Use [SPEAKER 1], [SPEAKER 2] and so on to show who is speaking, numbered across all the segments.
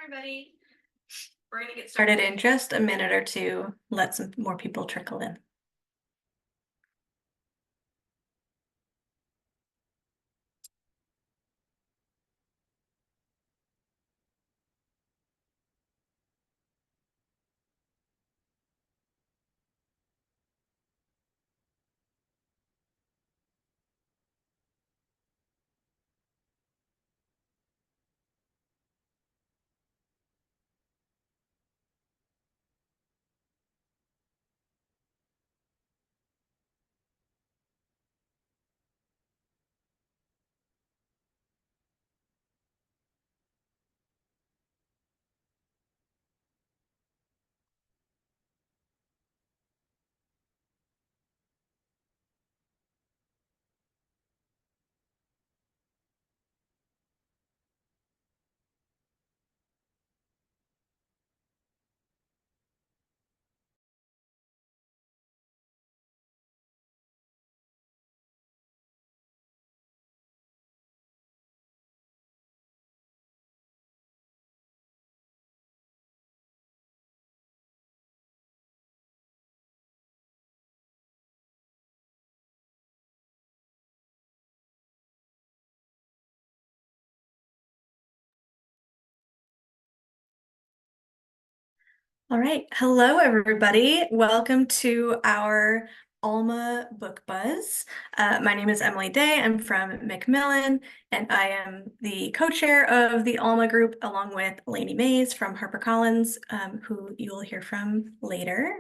[SPEAKER 1] everybody. We're going to get started in just a minute or two. Let some more people trickle in. All right. Hello, everybody. Welcome to our ALMA Book Buzz. My name is Emily Day. I'm from Macmillan, and I am the co-chair of the ALMA group, along with Lainey Mays from HarperCollins, who you will hear from later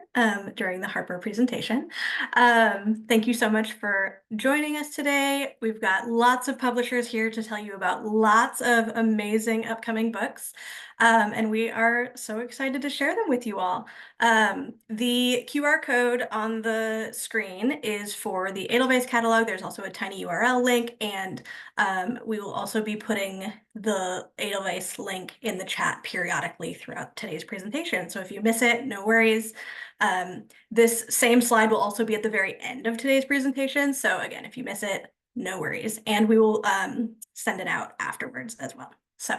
[SPEAKER 1] during the Harper presentation. Thank you so much for joining us today. We've got lots of publishers here to tell you about lots of amazing upcoming books. And we are so excited to share them with you all. The QR code on the screen is for the Edelweiss catalog. There's also a tiny URL link, and we will also be putting the Edelweiss link in the chat periodically throughout today's presentation. So if you miss it, no worries. This same slide will also be at the very end of today's presentation. So again, if you miss it, no worries. And we will send it out afterwards as well. So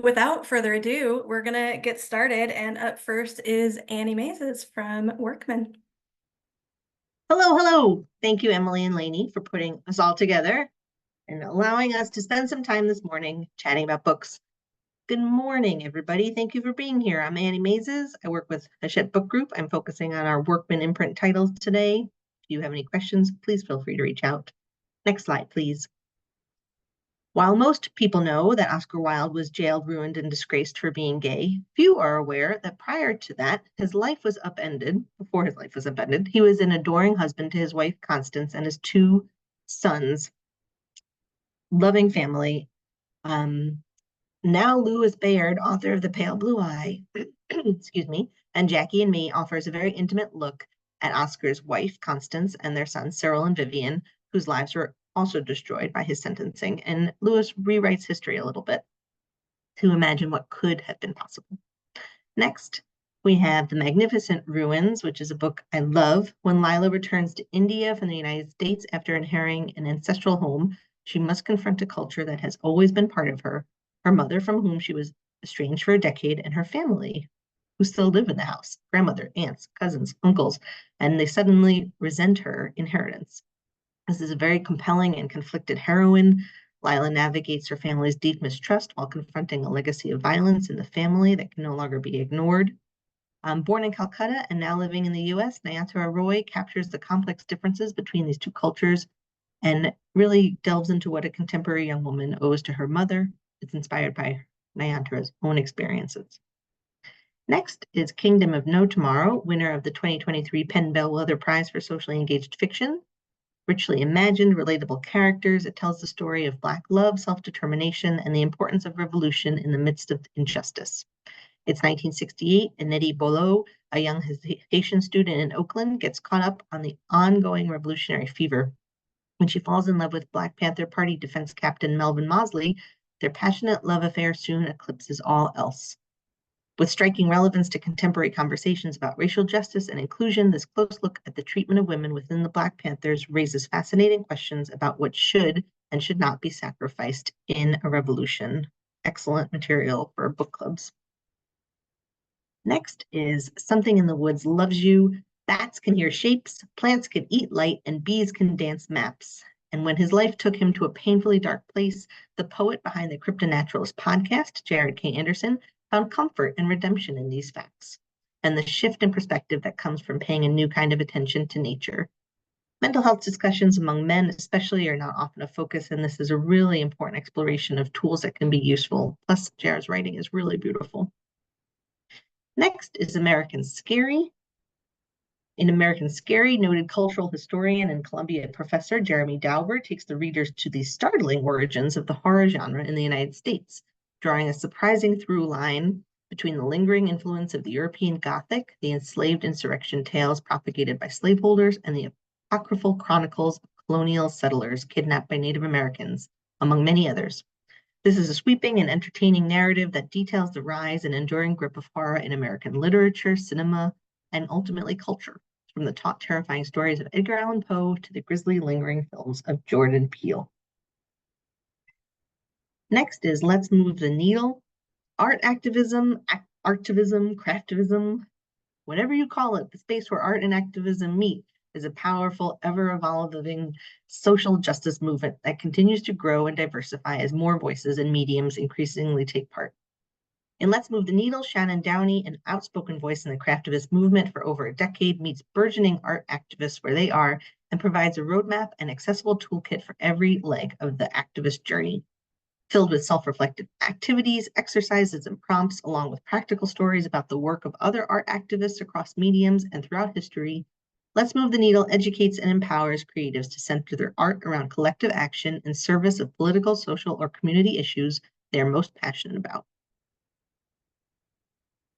[SPEAKER 1] without further ado, we're gonna get started, and up first is Annie Mazes from Workman.
[SPEAKER 2] Hello. Thank you, Emily and Lainey, for putting us all together and allowing us to spend some time this morning chatting about books. Good morning, everybody. Thank you for being here. I'm Annie Mazes. I work with Hachette Book Group. I'm focusing on our Workman imprint titles today. If you have any questions, please feel free to reach out. Next slide, please. While most people know that Oscar Wilde was jailed, ruined, and disgraced for being gay, few are aware that prior to that, before his life was upended, he was an adoring husband to his wife, Constance, and his two sons. Loving family. Now Louis Bayard, author of The Pale Blue Eye, excuse me, and Jackie and Me offers a very intimate look at Oscar's wife, Constance, and their sons, Cyril and Vivian, whose lives were also destroyed by his sentencing. And Lewis rewrites history a little bit to imagine what could have been possible. Next, we have The Magnificent Ruins, which is a book I love. When Lila returns to India from the United States after inheriting an ancestral home, she must confront a culture that has always been part of her mother from whom she was estranged for a decade, and her family who still live in the house, grandmother, aunts, cousins, uncles, and they suddenly resent her inheritance. This is a very compelling and conflicted heroine. Lila navigates her family's deep mistrust while confronting a legacy of violence in the family that can no longer be ignored. Born in Calcutta and now living in the US, Nayantara Roy captures the complex differences between these two cultures and really delves into what a contemporary young woman owes to her mother. It's inspired by Nayantara's own experiences. Next is Kingdom of No Tomorrow, winner of the 2023 Penn Bellwether Prize for Socially Engaged Fiction. Richly imagined, relatable characters, it tells the story of Black love, self-determination, and the importance of revolution in the midst of injustice. It's 1968, and Nettie Bolo, a young Haitian student in Oakland, gets caught up on the ongoing revolutionary fever. When she falls in love with Black Panther Party defense captain Melvin Mosley, their passionate love affair soon eclipses all else. With striking relevance to contemporary conversations about racial justice and inclusion, this close look at the treatment of women within the Black Panthers raises fascinating questions about what should and should not be sacrificed in a revolution. excellent material for book clubs. Next is Something in the Woods Loves You. Bats can hear shapes, plants can eat light, and bees can dance maps. And when his life took him to a painfully dark place, the poet behind the Cryptonaturalist podcast, Jared K. Anderson, found comfort and redemption in these facts and the shift in perspective that comes from paying a new kind of attention to nature. Mental health discussions among men, especially, are not often a focus, and this is a really important exploration of tools that can be useful. Plus, Jared's writing is really beautiful. Next is American Scary. In American Scary, noted cultural historian and Columbia professor Jeremy Dauber takes the readers to the startling origins of the horror genre in the United States, drawing a surprising through line between the lingering influence of the European Gothic, the enslaved insurrection tales propagated by slaveholders, and the apocryphal chronicles of colonial settlers kidnapped by Native Americans, among many others. This is a sweeping and entertaining narrative that details the rise and enduring grip of horror in American literature, cinema, and ultimately culture, from the taut, terrifying stories of Edgar Allan Poe to the grisly, lingering films of Jordan Peele. Next is Let's Move the Needle. Art activism, artivism, craftivism, whatever you call it, the space where art and activism meet is a powerful, ever-evolving social justice movement that continues to grow and diversify as more voices and mediums increasingly take part. In Let's Move the Needle, Shannon Downey, an outspoken voice in the craftivist movement for over a decade, meets burgeoning art activists where they are and provides a roadmap and accessible toolkit for every leg of the activist journey. Filled with self-reflective activities, exercises, and prompts, along with practical stories about the work of other art activists across mediums and throughout history, Let's Move the Needle educates and empowers creatives to center their art around collective action in service of political, social, or community issues they are most passionate about.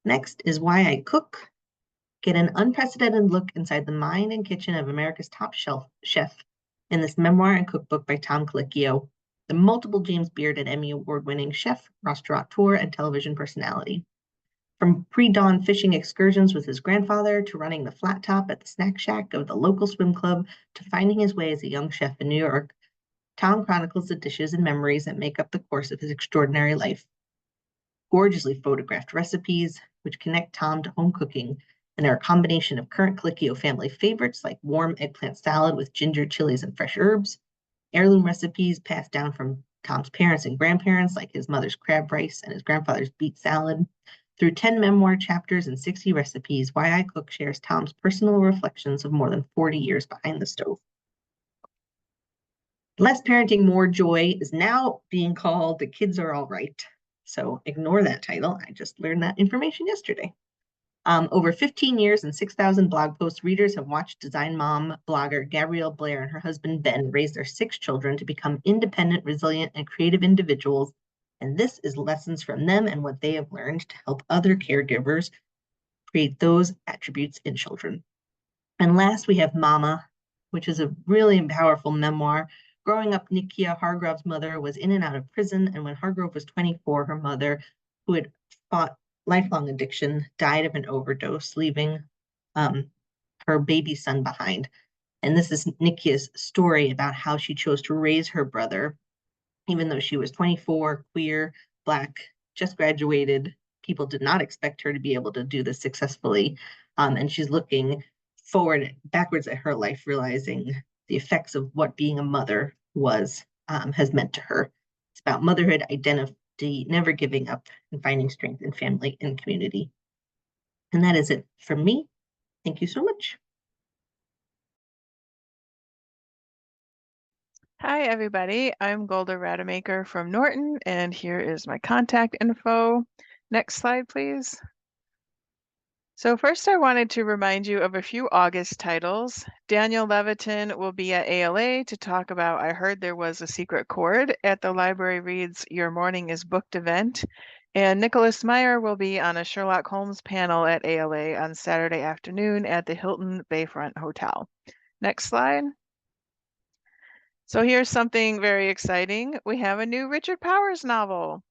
[SPEAKER 2] Next is Why I Cook. Get an unprecedented look inside the mind and kitchen of America's top chef in this memoir and cookbook by Tom Colicchio, the multiple James Beard and Emmy Award-winning chef, restaurateur, and television personality. From pre-dawn fishing excursions with his grandfather to running the flat top at the snack shack of the local swim club to finding his way as a young chef in New York, Tom chronicles the dishes and memories that make up the course of his extraordinary life. Gorgeously photographed recipes, which connect Tom to home cooking, and are a combination of current Colicchio family favorites like warm eggplant salad with ginger, chilies, and fresh herbs, heirloom recipes passed down from Tom's parents and grandparents, like his mother's crab rice and his grandfather's beet salad. Through 10 memoir chapters and 60 recipes, Why I Cook shares Tom's personal reflections of more than 40 years behind the stove. Less Parenting, More Joy is now being called The Kids Are All Right. So ignore that title. I just learned that information yesterday. Over 15 years and 6,000 blog posts, readers have watched design mom blogger Gabrielle Blair and her husband Ben raise their 6 children to become independent, resilient, and creative individuals. And this is lessons from them and what they have learned to help other caregivers create those attributes in children. And last, we have Mama, which is a really powerful memoir. Growing up, Nikia Hargrove's mother was in and out of prison, and when Hargrove was 24, her mother, who had fought lifelong addiction, died of an overdose, leaving her baby son behind. And this is Nikia's story about how she chose to raise her brother, even though she was 24, queer, Black, just graduated. People did not expect her to be able to do this successfully. And she's looking backwards at her life, realizing the effects of what being a mother has meant to her. It's about motherhood, identity, never giving up, and finding strength in family and community. And that is it from me. Thank you so much.
[SPEAKER 3] Hi, everybody. I'm Golda Rademacher from Norton, and here is my contact info. Next slide, please. So first, I wanted to remind you of a few August titles. Daniel Levitin will be at ALA to talk about I Heard There Was a Secret Chord at the Library Reads Your Morning is Booked event. And Nicholas Meyer will be on a Sherlock Holmes panel at ALA on Saturday afternoon at the Hilton Bayfront Hotel. Next slide. So here's something very exciting. We have a new Richard Powers novel.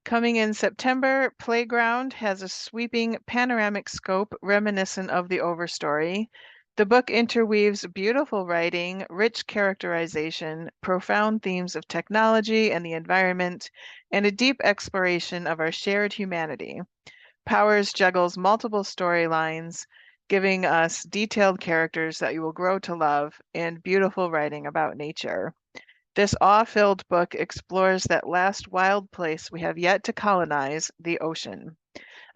[SPEAKER 3] Coming in September, Playground has a sweeping panoramic scope reminiscent of the Overstory. The book interweaves beautiful writing, rich characterization, profound themes of technology and the environment, and a deep exploration of our shared humanity. Powers juggles multiple storylines, giving us detailed characters that you will grow to love and beautiful writing about nature. This awe-filled book explores that last wild place we have yet to colonize, the ocean.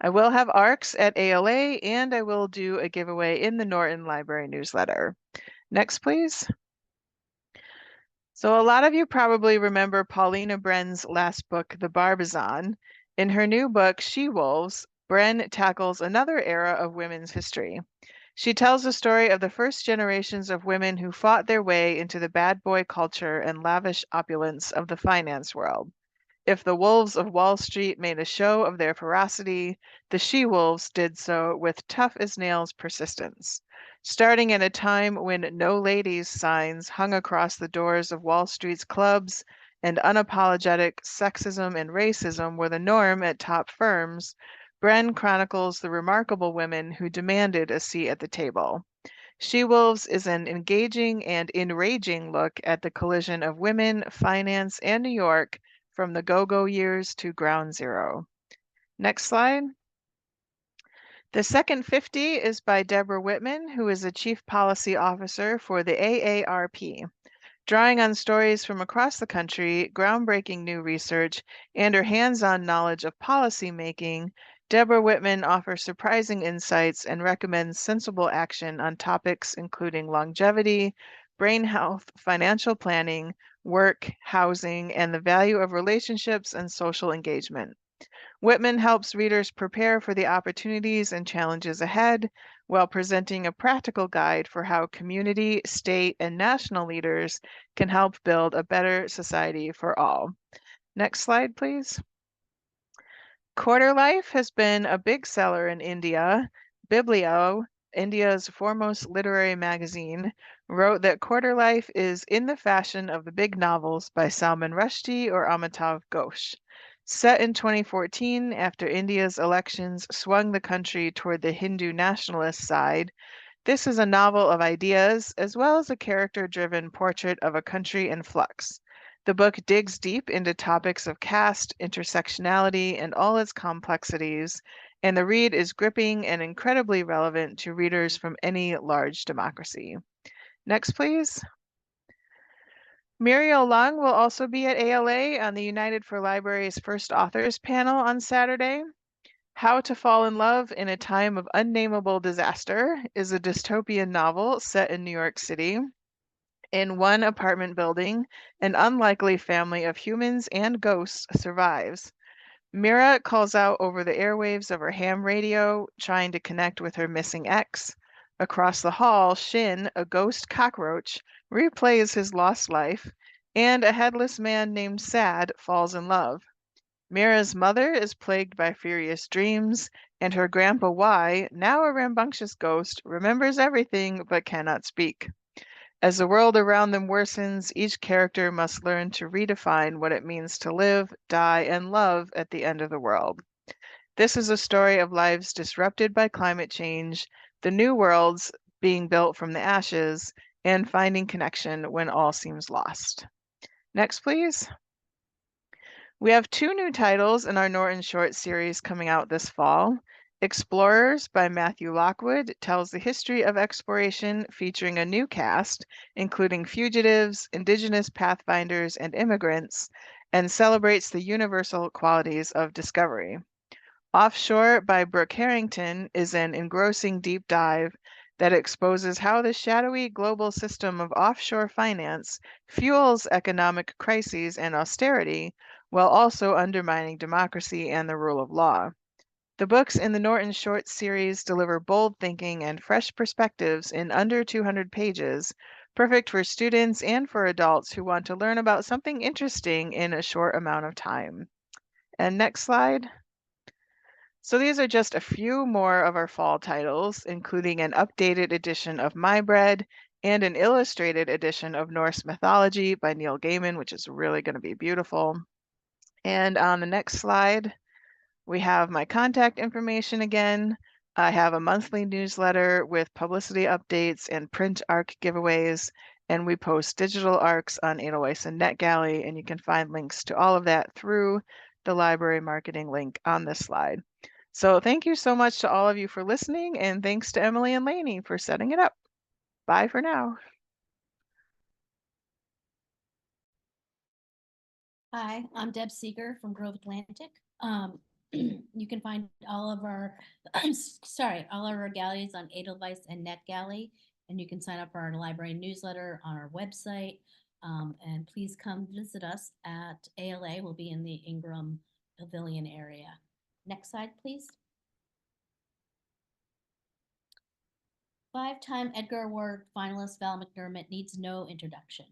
[SPEAKER 3] I will have ARCs at ALA, and I will do a giveaway in the Norton Library newsletter. Next, please. So a lot of you probably remember Paulina Bren's last book, The Barbizon. In her new book, She-Wolves, Bren tackles another era of women's history. She tells the story of the first generations of women who fought their way into the bad boy culture and lavish opulence of the finance world. If the wolves of Wall Street made a show of their ferocity, the she-wolves did so with tough as nails persistence. Starting at a time when no ladies signs hung across the doors of Wall Street's clubs and unapologetic sexism and racism were the norm at top firms, Bren chronicles the remarkable women who demanded a seat at the table. She-Wolves is an engaging and enraging look at the collision of women, finance, and New York from the go-go years to ground zero. Next slide. The second 50 is by Deborah Whitman, who is a Chief Policy Officer for the AARP. Drawing on stories from across the country, groundbreaking new research, and her hands-on knowledge of policy making, Deborah Whitman offers surprising insights and recommends sensible action on topics including longevity, brain health, financial planning, work, housing, and the value of relationships and social engagement. Whitman helps readers prepare for the opportunities and challenges ahead while presenting a practical guide for how community, state, and national leaders can help build a better society for all. Next slide, please. Quarter Life has been a big seller in India. Biblio, India's foremost literary magazine, wrote that Quarter Life is in the fashion of the big novels by Salman Rushdie or Amitav Ghosh. Set in 2014, after India's elections swung the country toward the Hindu nationalist side, this is a novel of ideas as well as a character-driven portrait of a country in flux. The book digs deep into topics of caste, intersectionality, and all its complexities, and the read is gripping and incredibly relevant to readers from any large democracy. Next, please. Muriel Lung will also be at ALA on the United for Libraries First Authors panel on Saturday. How to Fall in Love in a Time of Unnamable Disaster is a dystopian novel set in New York City. In one apartment building, an unlikely family of humans and ghosts survives. Mira calls out over the airwaves of her ham radio, trying to connect with her missing ex. Across the hall, Shin, a ghost cockroach, replays his lost life, and a headless man named Sad falls in love. Mira's mother is plagued by furious dreams, and her grandpa Y, now a rambunctious ghost, remembers everything but cannot speak. As the world around them worsens, each character must learn to redefine what it means to live, die, and love at the end of the world. This is a story of lives disrupted by climate change, the new worlds being built from the ashes, and finding connection when all seems lost. Next, please. We have two new titles in our Norton Short series coming out this fall. Explorers by Matthew Lockwood tells the history of exploration featuring a new cast, including fugitives, indigenous pathfinders, and immigrants, and celebrates the universal qualities of discovery. Offshore by Brooke Harrington is an engrossing deep dive that exposes how the shadowy global system of offshore finance fuels economic crises and austerity, while also undermining democracy and the rule of law. The books in the Norton Short series deliver bold thinking and fresh perspectives in under 200 pages, perfect for students and for adults who want to learn about something interesting in a short amount of time. And next slide. So these are just a few more of our fall titles, including an updated edition of My Bread and an illustrated edition of Norse Mythology by Neil Gaiman, which is really going to be beautiful. And on the next slide, we have my contact information again. I have a monthly newsletter with publicity updates and print ARC giveaways, and we post digital ARCs on Edelweiss and NetGalley, and you can find links to all of that through the library marketing link on this slide. So thank you so much to all of you for listening, and thanks to Emily and Lainey for setting it up. Bye for now.
[SPEAKER 4] Hi, I'm Deb Seeger from Grove Atlantic. You can find all of our, all of our galleries on Edelweiss and NetGalley, and you can sign up for our library newsletter on our website. And please come visit us at ALA. We'll be in the Ingram Pavilion area. Next slide, please. Five-time Edgar Award finalist Val McDermid needs no introduction.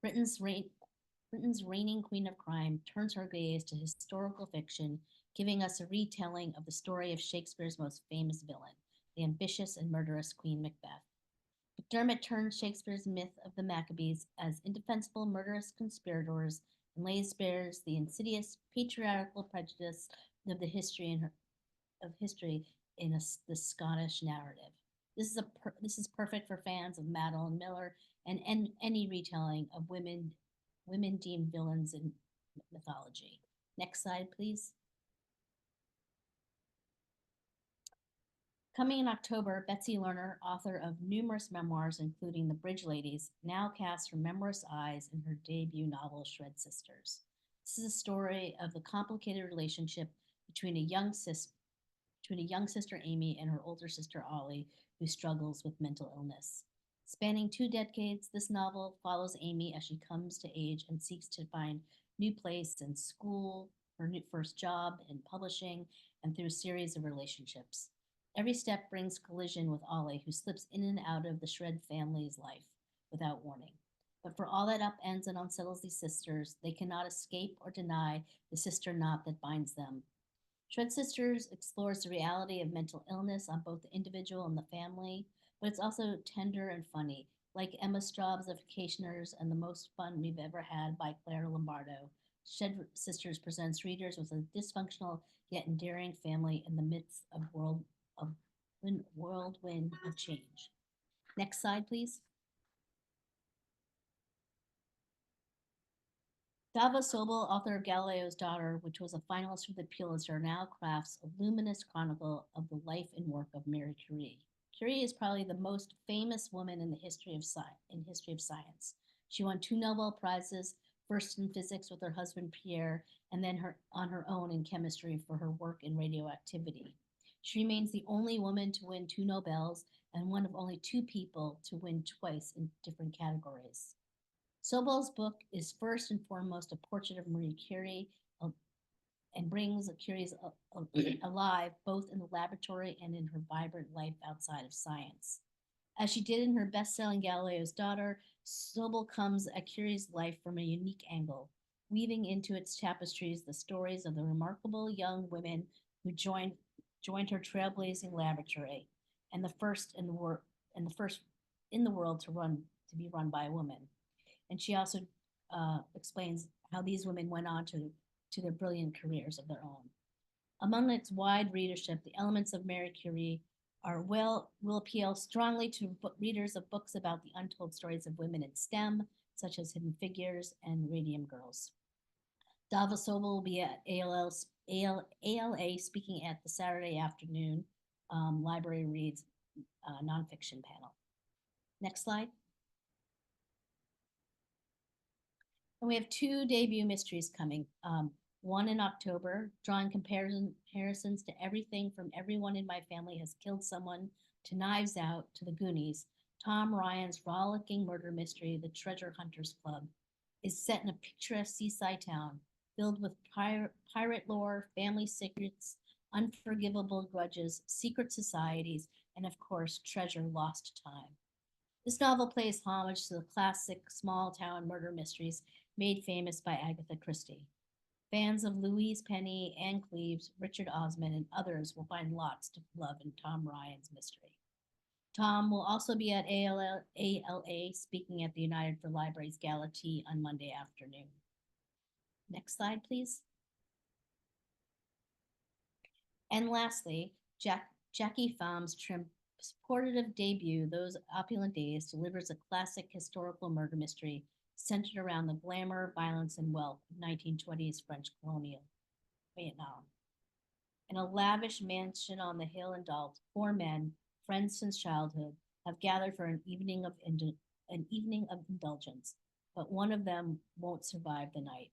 [SPEAKER 4] Britain's reigning queen of crime turns her gaze to historical fiction, giving us a retelling of the story of Shakespeare's most famous villain, the ambitious and murderous Queen Macbeth. McDermid turns Shakespeare's myth of the Maccabees as indefensible murderous conspirators and lays bare the insidious patriarchal prejudice of history in the Scottish narrative. This is perfect for fans of Madeline Miller and any retelling of women deemed villains in mythology. Next slide, please. Coming in October, Betsy Lerner, author of numerous memoirs, including The Bridge Ladies, now casts her memorous eyes in her debut novel, Shred Sisters. This is a story of the complicated relationship between a young sister, Amy, and her older sister, Ollie, who struggles with mental illness. Spanning 2 decades, this novel follows Amy as she comes to age and seeks to find new place in school, her first job in publishing, and through a series of relationships. Every step brings collision with Ollie, who slips in and out of the Shred family's life without warning. But for all that upends and unsettles these sisters, they cannot escape or deny the sister knot that binds them. Shred Sisters explores the reality of mental illness on both the individual and the family, but it's also tender and funny, like Emma Straub's The Vacationers and The Most Fun We've Ever Had by Claire Lombardo. Shred Sisters presents readers with a dysfunctional yet endearing family in the midst of whirlwind of change. Next slide, please. Dava Sobel, author of Galileo's Daughter, which was a finalist for the Pulitzer, now crafts a luminous chronicle of the life and work of Marie Curie. Curie is probably the most famous woman in the history of science. She won 2 Nobel Prizes, first in physics with her husband Pierre, and then on her own in chemistry for her work in radioactivity. She remains the only woman to win 2 Nobels and one of only 2 people to win twice in different categories. Sobel's book is first and foremost a portrait of Marie Curie and brings Curie's alive both in the laboratory and in her vibrant life outside of science. As she did in her best-selling Galileo's Daughter, Sobel comes at Curie's life from a unique angle, weaving into its tapestries the stories of the remarkable young women who joined her trailblazing laboratory and the first in the world to be run by a woman. And she also explains how these women went on to their brilliant careers of their own. Among its wide readership, the elements of Marie Curie will appeal strongly to readers of books about the untold stories of women in STEM, such as Hidden Figures and Radium Girls. Dava Sobel will be at ALA speaking at the Saturday afternoon Library Reads nonfiction panel. Next slide. And we have 2 debut mysteries coming. One in October, drawing comparisons to everything from Everyone in My Family Has Killed Someone to Knives Out to The Goonies. Tom Ryan's rollicking murder mystery, The Treasure Hunters Club, is set in a picturesque seaside town filled with pirate lore, family secrets, unforgivable grudges, secret societies, and of course, treasure lost to time. This novel pays homage to the classic small town murder mysteries made famous by Agatha Christie. Fans of Louise Penny, Anne Cleves, Richard Osman, and others will find lots to love in Tom Ryan's mystery. Tom will also be at ALA speaking at the United for Libraries Gala Tea on Monday afternoon. Next slide, please. And lastly, Jackie Pham's transportative debut, Those Opulent Days, delivers a classic historical murder mystery centered around the glamour, violence, and wealth of 1920s French colonial Vietnam. In a lavish mansion on the hill in Dalt, four men, friends since childhood, have gathered for an evening of indulgence, but one of them won't survive the night.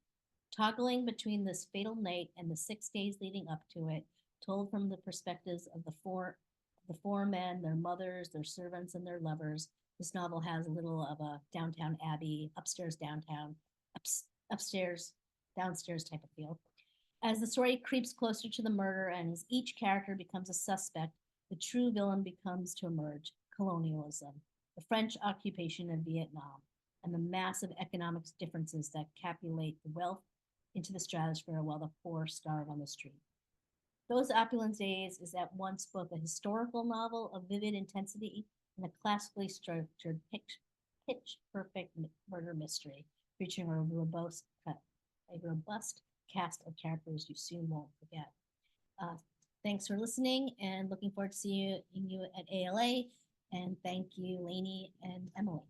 [SPEAKER 4] Toggling between this fatal night and the 6 days leading up to it, told from the perspectives of the four men, their mothers, their servants, and their lovers, this novel has a little of a Downtown Abbey, upstairs downtown, upstairs downstairs type of feel. As the story creeps closer to the murder and as each character becomes a suspect, the true villain becomes to emerge: colonialism, the French occupation of Vietnam, and the massive economic differences that capulate the wealth into the stratosphere while the poor starve on the street. Those Opulent Days is at once both a historical novel of vivid intensity and a classically structured, pitch perfect murder mystery featuring a robust cast of characters you soon won't forget. Thanks for listening and looking forward to seeing you at ALA. And thank you, Lainey and Emily.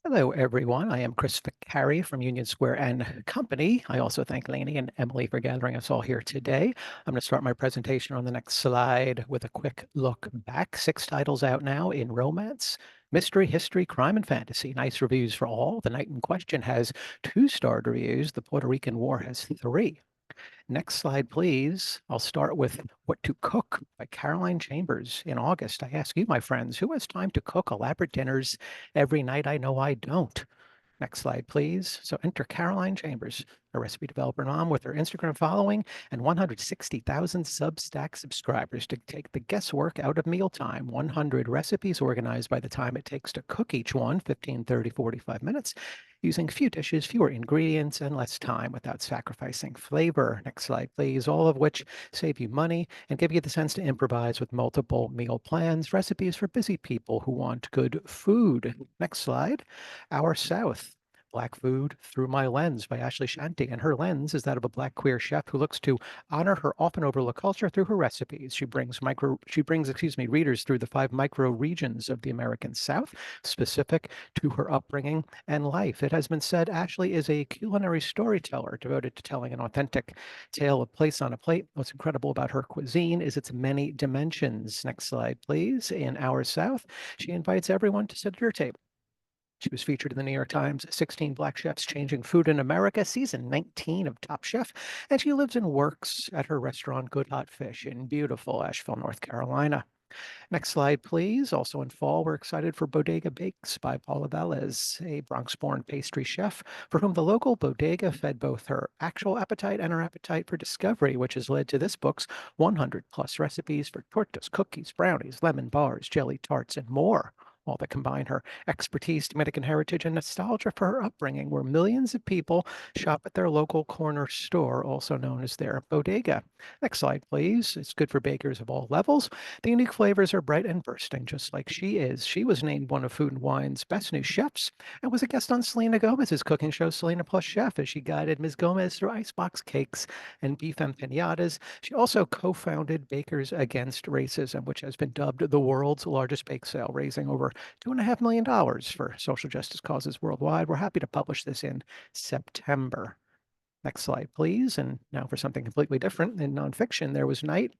[SPEAKER 5] Hello, everyone. I am Chris Vicari from Union Square and Company. I also thank Lainey and Emily for gathering us all here today. I'm going to start my presentation on the next slide with a quick look back. 6 titles out now in romance, mystery, history, crime, and fantasy. Nice reviews for all. The Night in Question has 2-starred reviews. The Puerto Rican War has 3. Next slide, please. I'll start with What to Cook by Caroline Chambers. In August, I ask you, my friends, who has time to cook elaborate dinners every night? I know I don't. Next slide, please. So enter Caroline Chambers, a recipe developer mom with her Instagram following and 160,000 Substack subscribers to take the guesswork out of mealtime. 100 recipes organized by the time it takes to cook each one, 15, 30, 45 minutes, using few dishes, fewer ingredients, and less time without sacrificing flavor. Next slide, please. All of which save you money and give you the sense to improvise with multiple meal plans, recipes for busy people who want good food. Next slide. Our South. Black Food Through My Lens by Ashley Shanti. And her lens is that of a Black queer chef who looks to honor her often overlooked culture through her recipes. She brings readers through the 5 micro regions of the American South, specific to her upbringing and life. It has been said Ashley is a culinary storyteller devoted to telling an authentic tale of place on a plate. What's incredible about her cuisine is its many dimensions. Next slide, please. In Our South, she invites everyone to sit at her table. She was featured in the New York Times 16 Black Chefs Changing Food in America, season 19 of Top Chef, and she lives and works at her restaurant Good Hot Fish in beautiful Asheville, North Carolina. Next slide, please. Also in fall, we're excited for Bodega Bakes by Paula Velez, a Bronx-born pastry chef for whom the local bodega fed both her actual appetite and her appetite for discovery, which has led to this book's 100+ recipes for tortas, cookies, brownies, lemon bars, jelly tarts, and more. All that combine her expertise, Dominican heritage, and nostalgia for her upbringing, where millions of people shop at their local corner store, also known as their bodega. Next slide, please. It's good for bakers of all levels. The unique flavors are bright and bursting, just like she is. She was named one of Food and Wine's best new chefs and was a guest on Selena Gomez's cooking show, Selena Plus Chef, as she guided Ms. Gomez through icebox cakes and beef empanadas. She also co-founded Bakers Against Racism, which has been dubbed the world's largest bake sale, raising over $2.5 million for social justice causes worldwide. We're happy to publish this in September. Next slide, please. And now for something completely different. In nonfiction, There Was Night,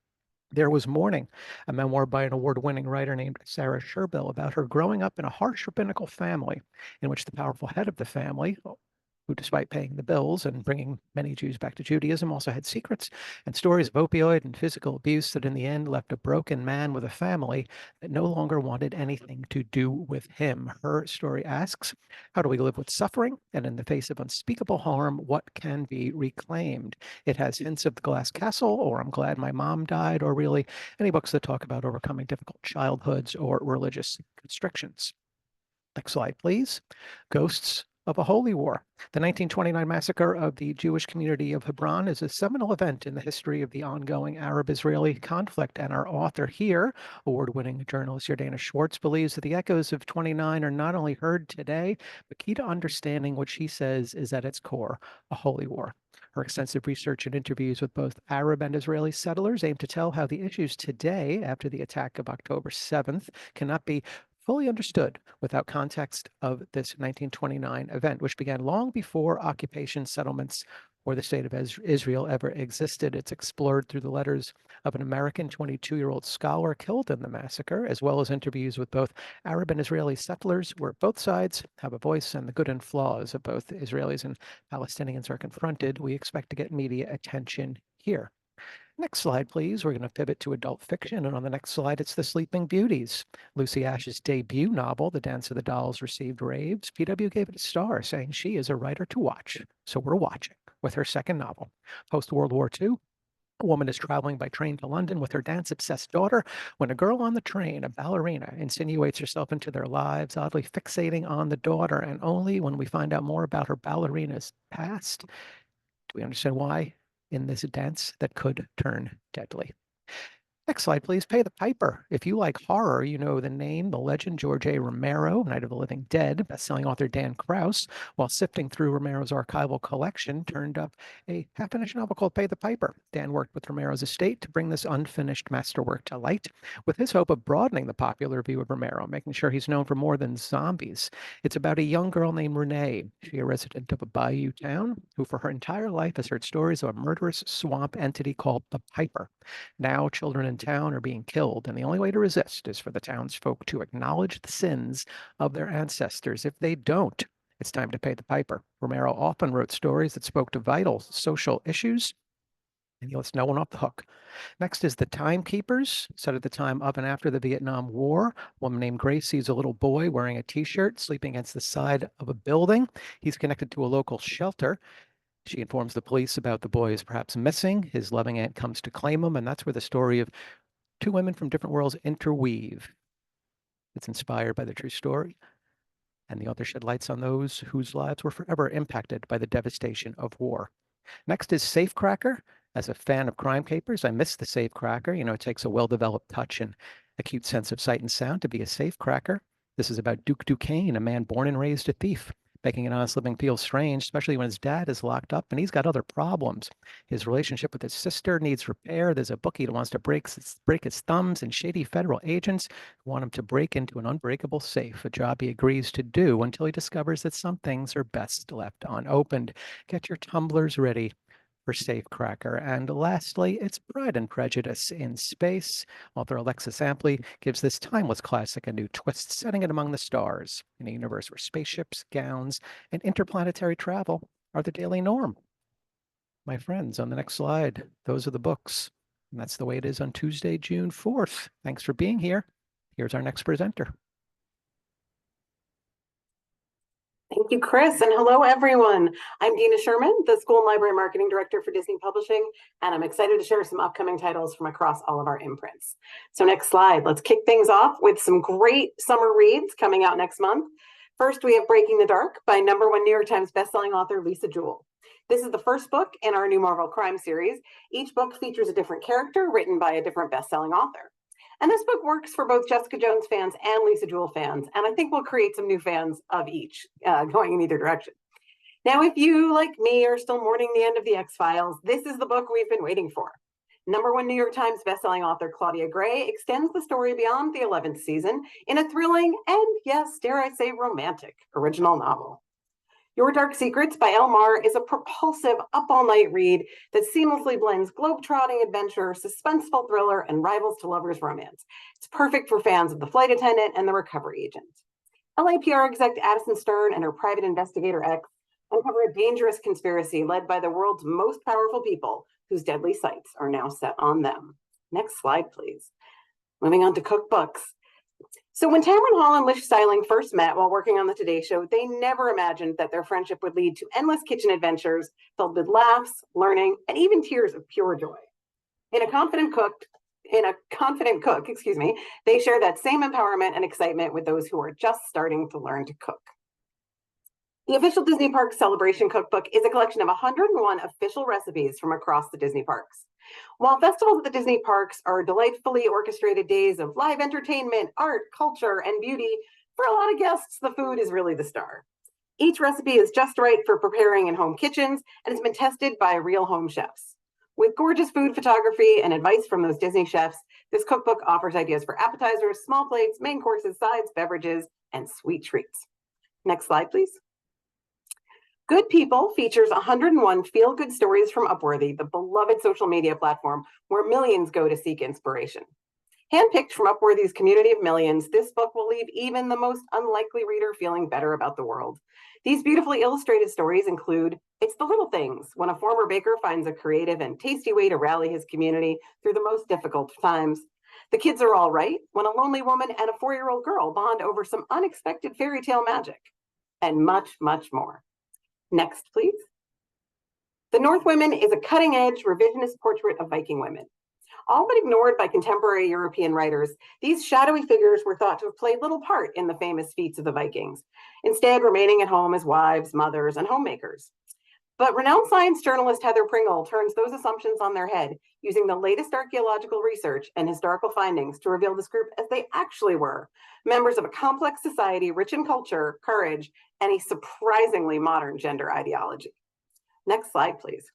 [SPEAKER 5] There Was Morning, a memoir by an award-winning writer named Sarah Sherbill about her growing up in a harsh rabbinical family in which the powerful head of the family, who, despite paying the bills and bringing many Jews back to Judaism, also had secrets and stories of opioid and physical abuse that in the end left a broken man with a family that no longer wanted anything to do with him. Her story asks, how do we live with suffering? And in the face of unspeakable harm, what can be reclaimed? It has hints of The Glass Castle, or I'm Glad My Mom Died, or really any books that talk about overcoming difficult childhoods or religious constrictions. Next slide, please. Ghosts of a holy war. The 1929 massacre of the Jewish community of Hebron is a seminal event in the history of the ongoing Arab-Israeli conflict, and our author here, award-winning journalist Yardana Schwartz, believes that the echoes of 29 are not only heard today, but key to understanding what she says is at its core a holy war. Her extensive research and interviews with both Arab and Israeli settlers aim to tell how the issues today, after the attack of October 7th, cannot be fully understood without context of this 1929 event, which began long before occupation settlements or the state of Israel ever existed. It's explored through the letters of an American 22-year-old scholar killed in the massacre, as well as interviews with both Arab and Israeli settlers, where both sides have a voice and the good and flaws of both Israelis and Palestinians are confronted. We expect to get media attention here. Next slide, please. We're going to pivot to adult fiction. And on the next slide, it's The Sleeping Beauties. Lucy Ash's debut novel, The Dance of the Dolls, received raves. PW gave it a star, saying she is a writer to watch. So we're watching with her second novel. Post-World War II, a woman is traveling by train to London with her dance-obsessed daughter when a girl on the train, a ballerina, insinuates herself into their lives, oddly fixating on the daughter. And only when we find out more about her ballerina's past do we understand why in this dance that could turn deadly. Next slide, please. Pay the Piper. If you like horror, you know the name, the legend, George A. Romero, Night of the Living Dead. Bestselling author Dan Krauss, while sifting through Romero's archival collection, turned up a half-finished novel called Pay the Piper. Dan worked with Romero's estate to bring this unfinished masterwork to light, with his hope of broadening the popular view of Romero, making sure he's known for more than zombies. It's about a young girl named Renee, she a resident of a bayou town, who for her entire life has heard stories of a murderous swamp entity called the Piper. Now children in town are being killed, and the only way to resist is for the townsfolk to acknowledge the sins of their ancestors. If they don't, it's time to pay the piper. Romero often wrote stories that spoke to vital social issues, and he lets no one off the hook. Next is The Timekeepers, set at the time of and after the Vietnam War. A woman named Grace sees a little boy wearing a t-shirt sleeping against the side of a building. He's connected to a local shelter. She informs the police about the boy is perhaps missing. His loving aunt comes to claim him, and that's where the story of two women from different worlds interweave. It's inspired by the true story, and the author shed lights on those whose lives were forever impacted by the devastation of war. Next is Safecracker. As a fan of crime capers, I miss the Safecracker. You know, it takes a well-developed touch and a cute sense of sight and sound to be a safecracker. This is about Duke Duquesne, a man born and raised a thief. Making an honest living feel strange, especially when his dad is locked up and he's got other problems. His relationship with his sister needs repair. There's a bookie that wants to break his thumbs, and shady federal agents want him to break into an unbreakable safe, a job he agrees to do until he discovers that some things are best left unopened. Get your tumblers ready for Safecracker. And lastly, it's Pride and Prejudice in Space. Author Alexis Ampley gives this timeless classic a new twist, setting it among the stars in a universe where spaceships, gowns, and interplanetary travel are the daily norm. My friends, on the next slide, those are the books. And that's the way it is on Tuesday, June 4th. Thanks for being here. Here's our next presenter.
[SPEAKER 6] Thank you, Chris, and hello, everyone. I'm Dina Sherman, the School and Library Marketing Director for Disney Publishing, and I'm excited to share some upcoming titles from across all of our imprints. So next slide, let's kick things off with some great summer reads coming out next month. First, we have Breaking the Dark by #1 New York Times bestselling author Lisa Jewell. This is the first book in our new Marvel crime series. Each book features a different character written by a different bestselling author. And this book works for both Jessica Jones fans and Lisa Jewell fans, and I think we'll create some new fans of each, going in either direction. Now, if you, like me, are still mourning the end of the X-Files, this is the book we've been waiting for. #1 New York Times bestselling author Claudia Gray extends the story beyond the 11th season in a thrilling and, yes, dare I say, romantic original novel. Your Dark Secrets by ALMA is a propulsive, up-all-night read that seamlessly blends globe-trotting adventure, suspenseful thriller, and rivals-to-lovers romance. It's perfect for fans of The Flight Attendant and The Recovery Agent. LAPR exec Addison Stern and her private investigator X uncover a dangerous conspiracy led by the world's most powerful people, whose deadly sights are now set on them. Next slide, please. Moving on to cookbooks. So when Tamron Hall and Lish Styling first met while working on the Today Show, they never imagined that their friendship would lead to endless kitchen adventures filled with laughs, learning, and even tears of pure joy. In a confident cook, they share that same empowerment and excitement with those who are just starting to learn to cook. The official Disney Parks Celebration Cookbook is a collection of 101 official recipes from across the Disney parks. While festivals at the Disney parks are delightfully orchestrated days of live entertainment, art, culture, and beauty, for a lot of guests, the food is really the star. Each recipe is just right for preparing in home kitchens and has been tested by real home chefs. With gorgeous food photography and advice from those Disney chefs, this cookbook offers ideas for appetizers, small plates, main courses, sides, beverages, and sweet treats. Next slide, please. Good People features 101 feel-good stories from Upworthy, the beloved social media platform where millions go to seek inspiration. Handpicked from Upworthy's community of millions, this book will leave even the most unlikely reader feeling better about the world. These beautifully illustrated stories include It's the Little Things, when a former baker finds a creative and tasty way to rally his community through the most difficult times. The Kids Are All Right, when a lonely woman and a 4-year-old girl bond over some unexpected fairy tale magic. And much, much more. Next, please. The North Women is a cutting-edge revisionist portrait of Viking women. All but ignored by contemporary European writers, these shadowy figures were thought to have played little part in the famous feats of the Vikings, instead remaining at home as wives, mothers, and homemakers. But renowned science journalist Heather Pringle turns those assumptions on their head, using the latest archaeological research and historical findings to reveal this group as they actually were, members of a complex society rich in culture, courage, and a surprisingly modern gender ideology. Next slide, please.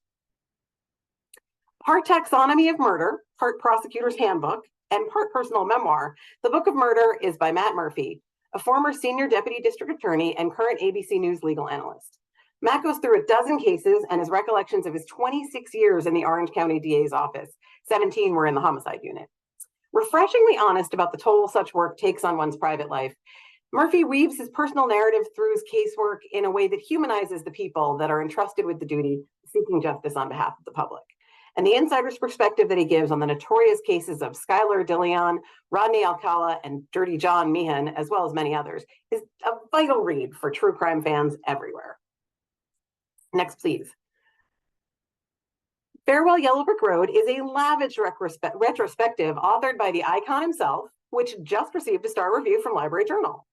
[SPEAKER 6] Part taxonomy of murder, part prosecutor's handbook, and part personal memoir, The Book of Murder is by Matt Murphy, a former senior deputy district attorney and current ABC News legal analyst. Matt goes through a dozen cases and his recollections of his 26 years in the Orange County DA's office. 17 were in the homicide unit. Refreshingly honest about the toll such work takes on one's private life, Murphy weaves his personal narrative through his casework in a way that humanizes the people that are entrusted with the duty of seeking justice on behalf of the public. And the insider's perspective that he gives on the notorious cases of Skylar DeLeon, Rodney Alcala, and Dirty John Meehan, as well as many others, is a vital read for true crime fans everywhere. Next, please. Farewell Yellow Brick Road is a lavish retrospective authored by the icon himself, which just received a star review from Library Journal.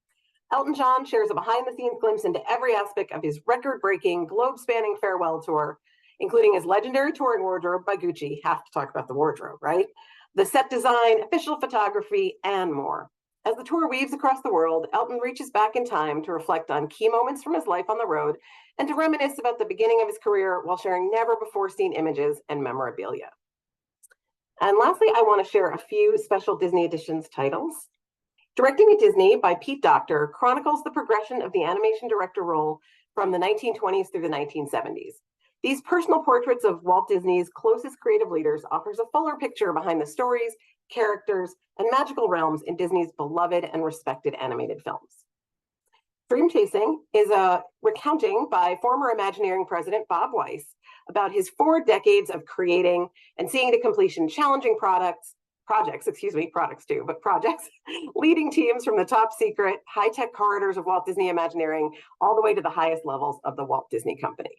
[SPEAKER 6] Elton John shares a behind-the-scenes glimpse into every aspect of his record-breaking, globe-spanning farewell tour, including his legendary touring wardrobe by Gucci. Have to talk about the wardrobe, right? The set design, official photography, and more. As the tour weaves across the world, Elton reaches back in time to reflect on key moments from his life on the road and to reminisce about the beginning of his career while sharing never-before-seen images and memorabilia. And lastly, I want to share a few special Disney Editions titles. Directing at Disney by Pete Docter chronicles the progression of the animation director role from the 1920s through the 1970s. These personal portraits of Walt Disney's closest creative leaders offers a fuller picture behind the stories, characters, and magical realms in Disney's beloved and respected animated films. Dream Chasing is a recounting by former Imagineering president Bob Weiss about his 4 decades of creating and seeing to completion challenging projects, leading teams from the top secret, high-tech corridors of Walt Disney Imagineering all the way to the highest levels of the Walt Disney Company.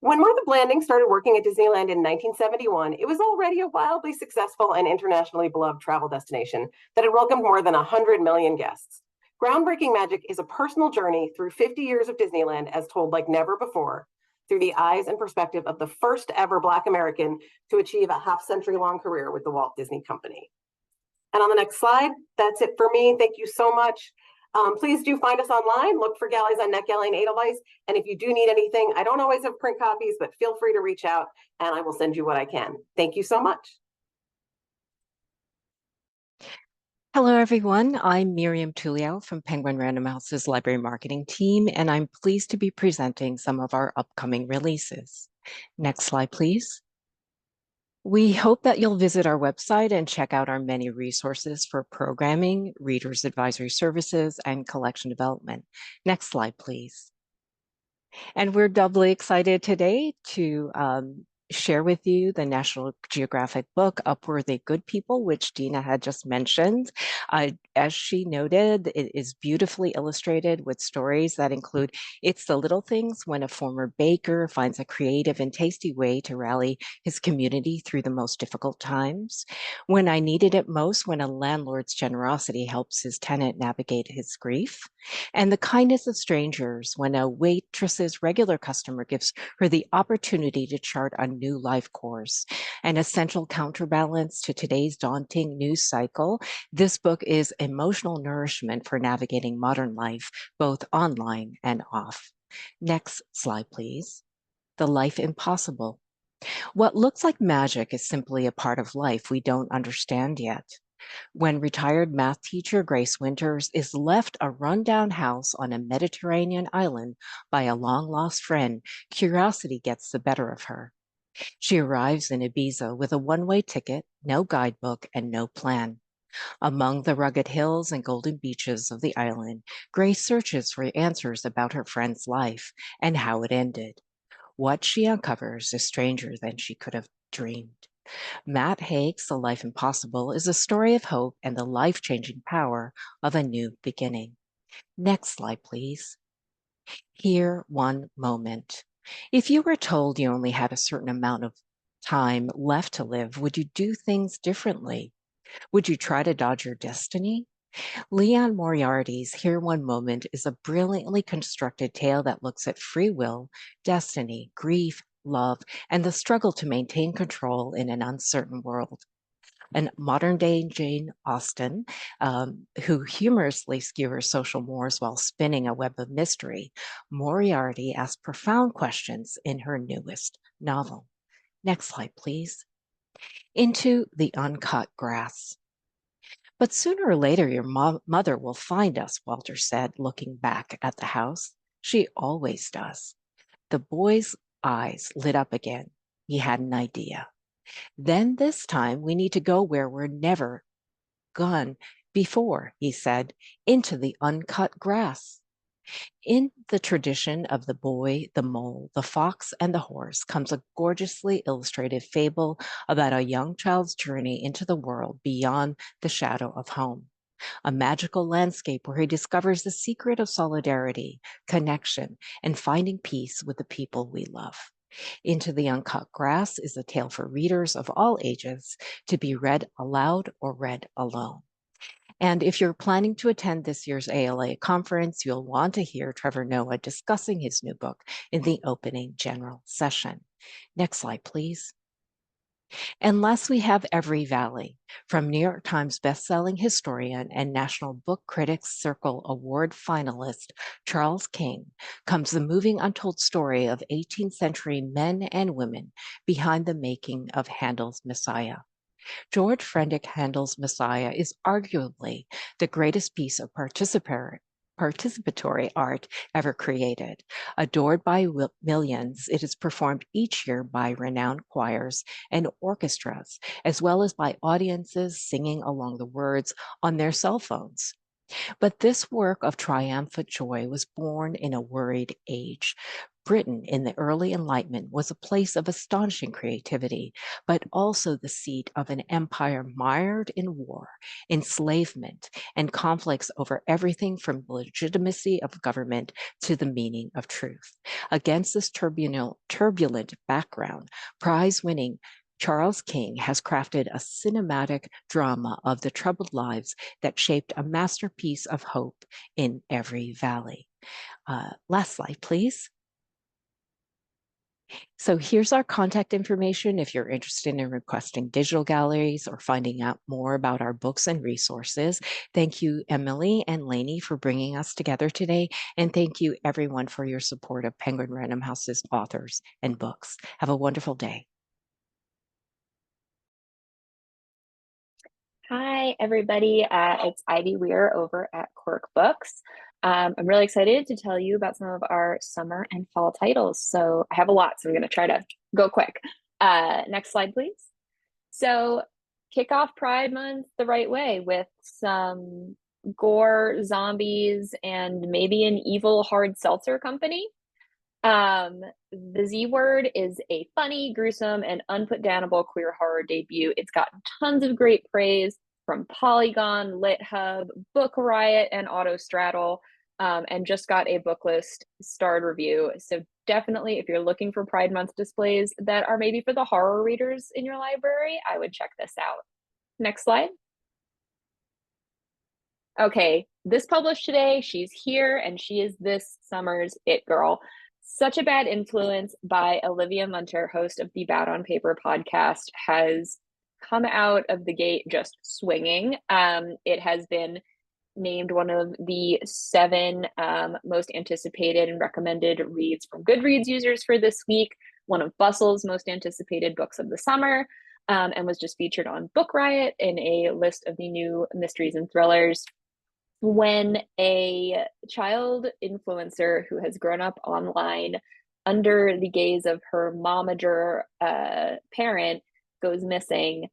[SPEAKER 6] When Martha Blanding started working at Disneyland in 1971, it was already a wildly successful and internationally beloved travel destination that had welcomed more than 100 million guests. Groundbreaking Magic is a personal journey through 50 years of Disneyland as told like never before, through the eyes and perspective of the first ever Black American to achieve a half-century-long career with the Walt Disney Company. And on the next slide, that's it for me. Thank you so much. Please do find us online. Look for Galleys on NetGalley and Edelweiss. And if you do need anything, I don't always have print copies, but feel free to reach out and I will send you what I can. Thank you so much.
[SPEAKER 7] Hello, everyone. I'm Miriam Tulio from Penguin Random House's Library Marketing team, and I'm pleased to be presenting some of our upcoming releases. Next slide, please. We hope that you'll visit our website and check out our many resources for programming, readers advisory services, and collection development. Next slide, please. And we're doubly excited today to share with you the National Geographic book, Upworthy Good People, which Dina had just mentioned. As she noted, it is beautifully illustrated with stories that include it's the little things when a former baker finds a creative and tasty way to rally his community through the most difficult times. When I needed it most, when a landlord's generosity helps his tenant navigate his grief. And the kindness of strangers, when a waitress's regular customer gives her the opportunity to chart a new life course. An essential counterbalance to today's daunting news cycle, this book is emotional nourishment for navigating modern life, both online and off. Next slide, please. The Life Impossible. What looks like magic is simply a part of life we don't understand yet. When retired math teacher Grace Winters is left a rundown house on a Mediterranean island by a long-lost friend, curiosity gets the better of her. She arrives in Ibiza with a one-way ticket, no guidebook, and no plan. Among the rugged hills and golden beaches of the island, Grace searches for answers about her friend's life and how it ended. What she uncovers is stranger than she could have dreamed. Matt Haig's The Life Impossible is a story of hope and the life-changing power of a new beginning. Next slide, please. Here, one moment. If you were told you only had a certain amount of time left to live, would you do things differently? Would you try to dodge your destiny? Leon Moriarty's Here One Moment is a brilliantly constructed tale that looks at free will, destiny, grief, love, and the struggle to maintain control in an uncertain world. And modern-day Jane Austen, who humorously skewers social mores while spinning a web of mystery, Moriarty asks profound questions in her newest novel. Next slide, please. Into the Uncut Grass. But sooner or later, your mother will find us, Walter said, looking back at the house. She always does. The boy's eyes lit up again. He had an idea. Then this time we need to go where we're never gone before, he said, into the uncut grass. In the tradition of the boy, the mole, the fox, and the horse comes a gorgeously illustrated fable about a young child's journey into the world beyond the shadow of home. A magical landscape where he discovers the secret of solidarity, connection, and finding peace with the people we love. Into the Uncut Grass is a tale for readers of all ages to be read aloud or read alone. And if you're planning to attend this year's ALA conference, you'll want to hear Trevor Noah discussing his new book in the opening general session. Next slide, please. And last, we have Every Valley. From New York Times bestselling historian and National Book Critics Circle Award finalist Charles King comes the moving untold story of 18th century men and women behind the making of Handel's Messiah. George Friedrich Handel's Messiah is arguably the greatest piece of participatory art ever created. Adored by millions, it is performed each year by renowned choirs and orchestras, as well as by audiences singing along the words on their cell phones. But this work of triumphant joy was born in a worried age. Britain in the early Enlightenment was a place of astonishing creativity, but also the seat of an empire mired in war, enslavement, and conflicts over everything from the legitimacy of government to the meaning of truth. Against this turbulent background, prize-winning Charles King has crafted a cinematic drama of the troubled lives that shaped a masterpiece of hope in every valley. Last slide, please. So here's our contact information if you're interested in requesting digital galleries or finding out more about our books and resources. Thank you, Emily and Lainey, for bringing us together today. And thank you, everyone, for your support of Penguin Random House's authors and books. Have a wonderful day.
[SPEAKER 8] Hi, everybody. It's Ivy Weir over at Quirk Books. I'm really excited to tell you about some of our summer and fall titles. So I have a lot, so I'm going to try to go quick. Next slide, please. So kick off Pride Month the right way with some gore, zombies, and maybe an evil hard seltzer company. The Z Word is a funny, gruesome, and unputdownable queer horror debut. It's gotten tons of great praise from Polygon, LitHub, Book Riot, and Autostraddle, and just got a Booklist starred review. So definitely, if you're looking for Pride Month displays that are maybe for the horror readers in your library, I would check this out. Next slide. Okay, this published today. She's here, and she is this summer's it girl. Such a Bad Influence by Olivia Munter, host of the Bad on Paper podcast, has come out of the gate just swinging. It has been named one of the 7 most anticipated and recommended reads from Goodreads users for this week, one of Bustle's most anticipated books of the summer, and was just featured on Book Riot in a list of the new mysteries and thrillers. When a child influencer who has grown up online under the gaze of her momager parent goes missing,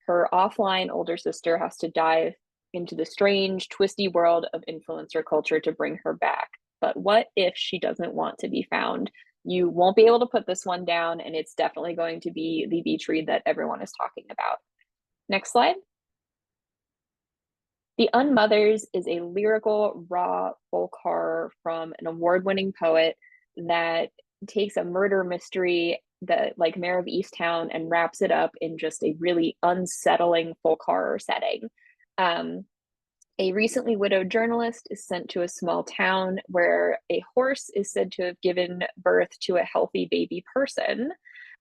[SPEAKER 8] her offline older sister has to dive into the strange, twisty world of influencer culture to bring her back. But what if she doesn't want to be found? You won't be able to put this one down, and it's definitely going to be the beach read that everyone is talking about. Next slide. The Unmothers is a lyrical, raw folk horror from an award-winning poet that takes a murder mystery that, like Mare of Easttown, and wraps it up in just a really unsettling folk horror setting. A recently widowed journalist is sent to a small town where a horse is said to have given birth to a healthy baby person.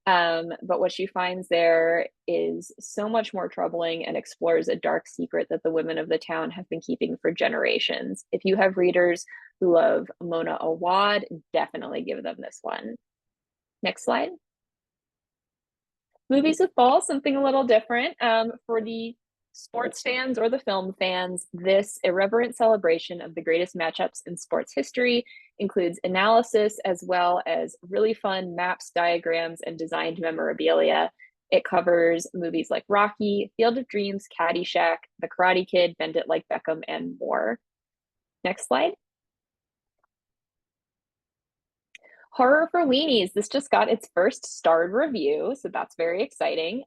[SPEAKER 8] But what she finds there is so much more troubling and explores a dark secret that the women of the town have been keeping for generations. If you have readers who love Mona Awad, definitely give them this one. Next slide. Movies of Fall, something a little different. For the sports fans or the film fans, this irreverent celebration of the greatest matchups in sports history includes analysis as well as really fun maps, diagrams, and designed memorabilia. It covers movies like Rocky, Field of Dreams, Caddyshack, The Karate Kid, Bend It Like Beckham, and more. Next slide. Horror for Weenies. This just got its first starred review, so that's very exciting.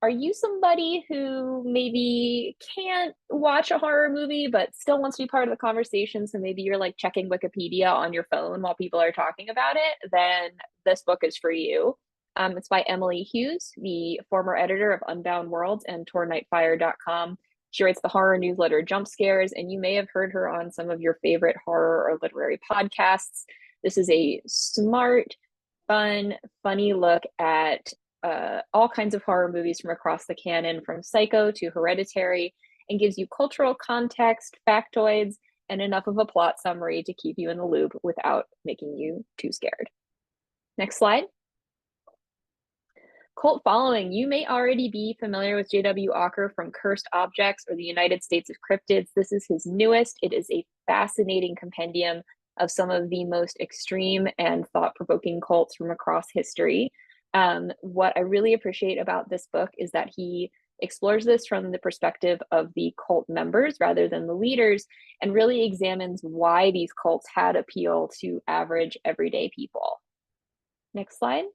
[SPEAKER 8] Are you somebody who maybe can't watch a horror movie but still wants to be part of the conversation? So maybe you're like checking Wikipedia on your phone while people are talking about it, then this book is for you. It's by Emily Hughes, the former editor of Unbound Worlds and TorNightFire.com. She writes the horror newsletter Jump Scares, and you may have heard her on some of your favorite horror or literary podcasts. This is a smart, fun, funny look at all kinds of horror movies from across the canon, from Psycho to Hereditary, and gives you cultural context, factoids, and enough of a plot summary to keep you in the loop without making you too scared. Next slide. Cult following. You may already be familiar with J.W. Ocker from Cursed Objects or the United States of Cryptids. This is his newest. It is a fascinating compendium of some of the most extreme and thought-provoking cults from across history. What I really appreciate about this book is that he explores this from the perspective of the cult members rather than the leaders, and really examines why these cults had appeal to average, everyday people. Next slide.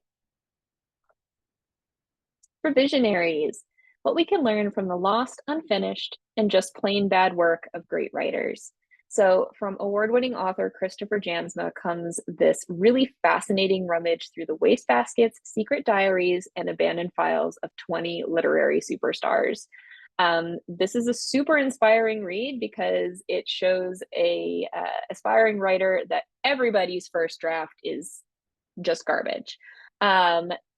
[SPEAKER 8] For visionaries, what we can learn from the lost, unfinished, and just plain bad work of great writers. So from award-winning author Christopher Jansma comes this really fascinating rummage through the wastebaskets, secret diaries, and abandoned files of 20 literary superstars. This is a super inspiring read because it shows a aspiring writer that everybody's first draft is just garbage.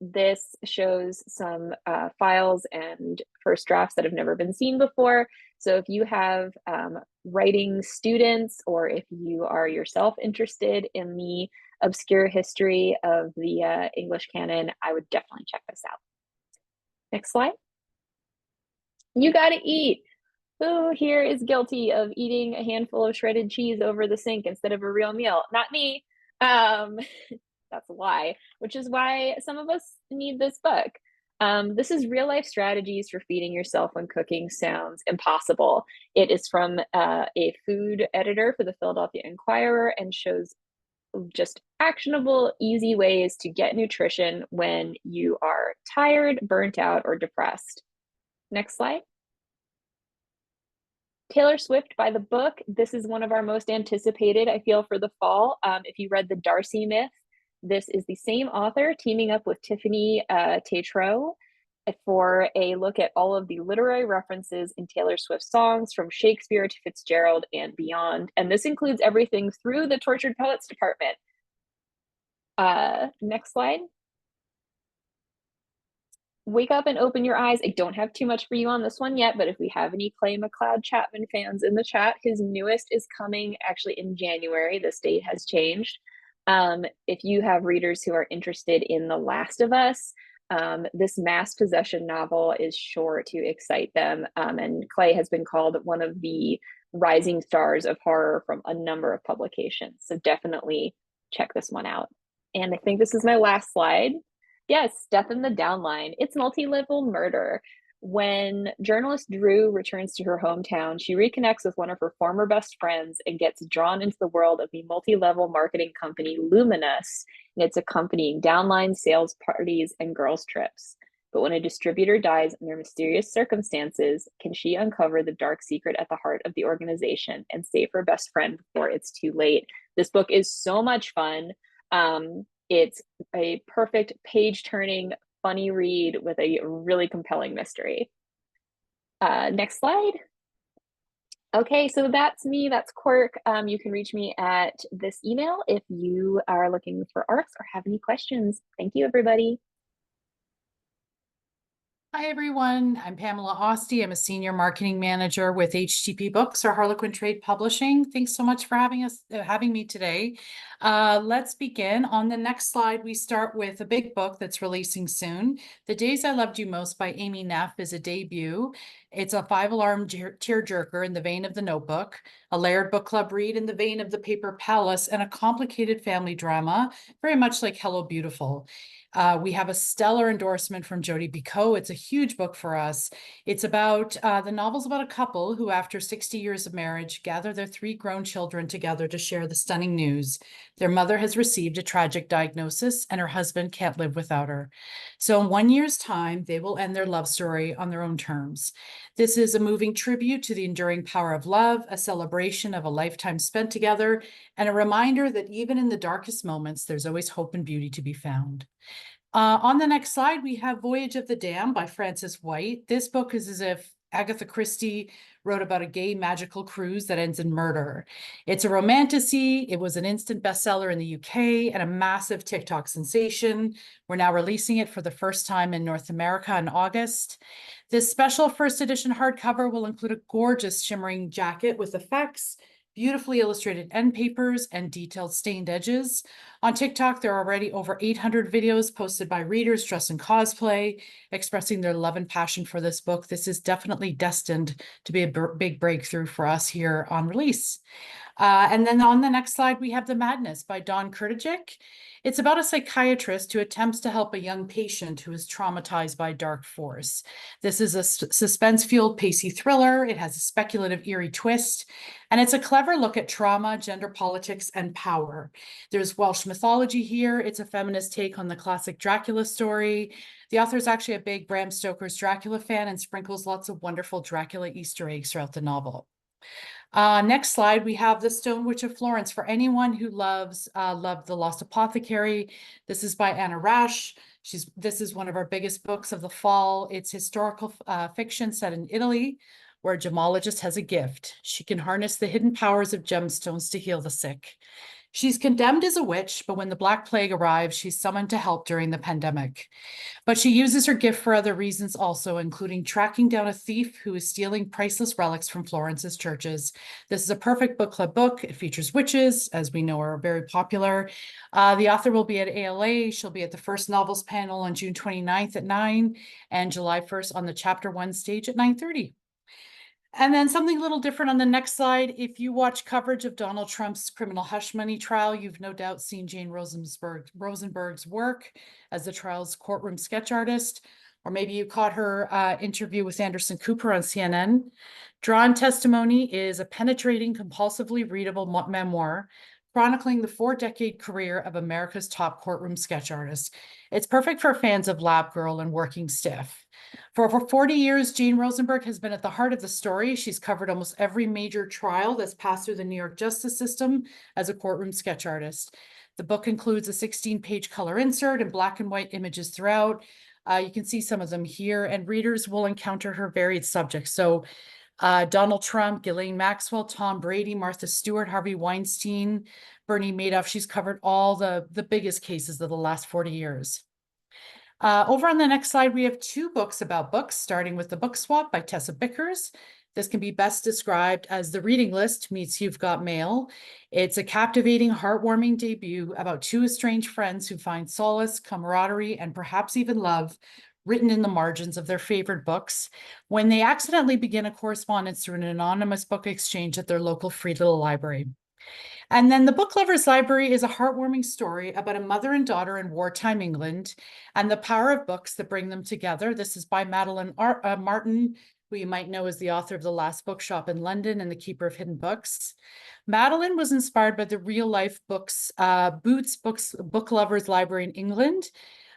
[SPEAKER 8] This shows some files and first drafts that have never been seen before. So if you have writing students, or if you are yourself interested in the obscure history of the English canon, I would definitely check this out. Next slide. You gotta eat. Who here is guilty of eating a handful of shredded cheese over the sink instead of a real meal? Not me. That's a lie, which is why some of us need this book. This is real life strategies for feeding yourself when cooking sounds impossible. It is from a food editor for the Philadelphia Inquirer and shows just actionable, easy ways to get nutrition when you are tired, burnt out, or depressed. Next slide. Taylor Swift by the book. This is one of our most anticipated, I feel, for the fall. If you read The Darcy Myth, this is the same author teaming up with Tiffany Tetrault for a look at all of the literary references in Taylor Swift's songs from Shakespeare to Fitzgerald and beyond. And this includes everything through the Tortured Poets department. Next slide. Wake up and open your eyes. I don't have too much for you on this one yet, but if we have any Clay McLeod Chapman fans in the chat, his newest is coming actually in January. This date has changed. If you have readers who are interested in The Last of Us, this mass possession novel is sure to excite them. And Clay has been called one of the rising stars of horror from a number of publications. So definitely check this one out. And I think this is my last slide. Yes, Death in the Downline. It's multi-level murder. When journalist Drew returns to her hometown, she reconnects with one of her former best friends and gets drawn into the world of the multi-level marketing company Luminous and its accompanying downline sales parties and girls' trips. But when a distributor dies under mysterious circumstances, can she uncover the dark secret at the heart of the organization and save her best friend before it's too late? This book is so much fun. It's a perfect page-turning, funny read with a really compelling mystery. Next slide. Okay, so that's me, that's Quirk. You can reach me at this email if you are looking for arcs or have any questions. Thank you, everybody.
[SPEAKER 9] Hi, everyone. I'm Pamela Osti. I'm a senior marketing manager with HTP Books or Harlequin Trade Publishing. Thanks so much for having me today. Let's begin. On the next slide, we start with a big book that's releasing soon. The Days I Loved You Most by Amy Neff is a debut. It's a 5-alarm tearjerker in the vein of The Notebook, a layered book club read in the vein of The Paper Palace, and a complicated family drama, very much like Hello, Beautiful. We have a stellar endorsement from Jodi Picoult. It's a huge book for us. It's about, the novel's about a couple who, after 60 years of marriage, gather their 3 grown children together to share the stunning news. Their mother has received a tragic diagnosis and her husband can't live without her. So in 1 year's time, they will end their love story on their own terms. This is a moving tribute to the enduring power of love, a celebration of a lifetime spent together, and a reminder that even in the darkest moments, there's always hope and beauty to be found. On the next slide, we have Voyage of the Dam by Frances White. This book is as if Agatha Christie wrote about a gay magical cruise that ends in murder. It's a romantasy. It was an instant bestseller in the UK and a massive TikTok sensation. We're now releasing it for the first time in North America in August. This special first edition hardcover will include a gorgeous shimmering jacket with effects, beautifully illustrated end papers, and detailed stained edges. On TikTok, there are already over 800 videos posted by readers dressed in cosplay, expressing their love and passion for this book. This is definitely destined to be a big breakthrough for us here on release. And then on the next slide, we have The Madness by Dawn Kurtajik. It's about a psychiatrist who attempts to help a young patient who is traumatized by a dark force. This is a suspense-fueled, pacey thriller. It has a speculative, eerie twist, and it's a clever look at trauma, gender politics, and power. There's Welsh mythology here. It's a feminist take on the classic Dracula story. The author is actually a big Bram Stoker's Dracula fan and sprinkles lots of wonderful Dracula Easter eggs throughout the novel. Next slide, we have The Stone Witch of Florence. For anyone who loves The Lost Apothecary, this is by Anna Rash. This is one of our biggest books of the fall. It's historical fiction set in Italy, where a gemologist has a gift. She can harness the hidden powers of gemstones to heal the sick. She's condemned as a witch, but when the Black Plague arrives, she's summoned to help during the pandemic. But she uses her gift for other reasons also, including tracking down a thief who is stealing priceless relics from Florence's churches. This is a perfect book club book. It features witches, as we know are very popular. The author will be at ALA. She'll be at the First Novels panel on June 29th at 9 and July 1st on the Chapter 1 stage at 9:30. And then something a little different on the next slide. If you watch coverage of Donald Trump's criminal hush money trial, you've no doubt seen Jane Rosenberg's work as the trial's courtroom sketch artist, or maybe you caught her interview with Anderson Cooper on CNN. Drawn Testimony is a penetrating, compulsively readable memoir chronicling the 4-decade career of America's top courtroom sketch artist. It's perfect for fans of Lab Girl and Working Stiff. For over 40 years, Jane Rosenberg has been at the heart of the story. She's covered almost every major trial that's passed through the New York justice system as a courtroom sketch artist. The book includes a 16-page color insert and black and white images throughout. You can see some of them here, and readers will encounter her varied subjects. So Donald Trump, Ghislaine Maxwell, Tom Brady, Martha Stewart, Harvey Weinstein, Bernie Madoff. She's covered all the biggest cases of the last 40 years. Over on the next slide, we have 2 books about books, starting with The Book Swap by Tessa Bickers. This can be best described as the reading list meets You've Got Mail. It's a captivating, heartwarming debut about 2 estranged friends who find solace, camaraderie, and perhaps even love written in the margins of their favorite books when they accidentally begin a correspondence through an anonymous book exchange at their local free little library. And then The Book Lovers Library is a heartwarming story about a mother and daughter in wartime England and the power of books that bring them together. This is by Madeline Martin, who you might know as the author of The Last Bookshop in London and The Keeper of Hidden Books. Madeline was inspired by the real-life Boots Book Lovers Library in England,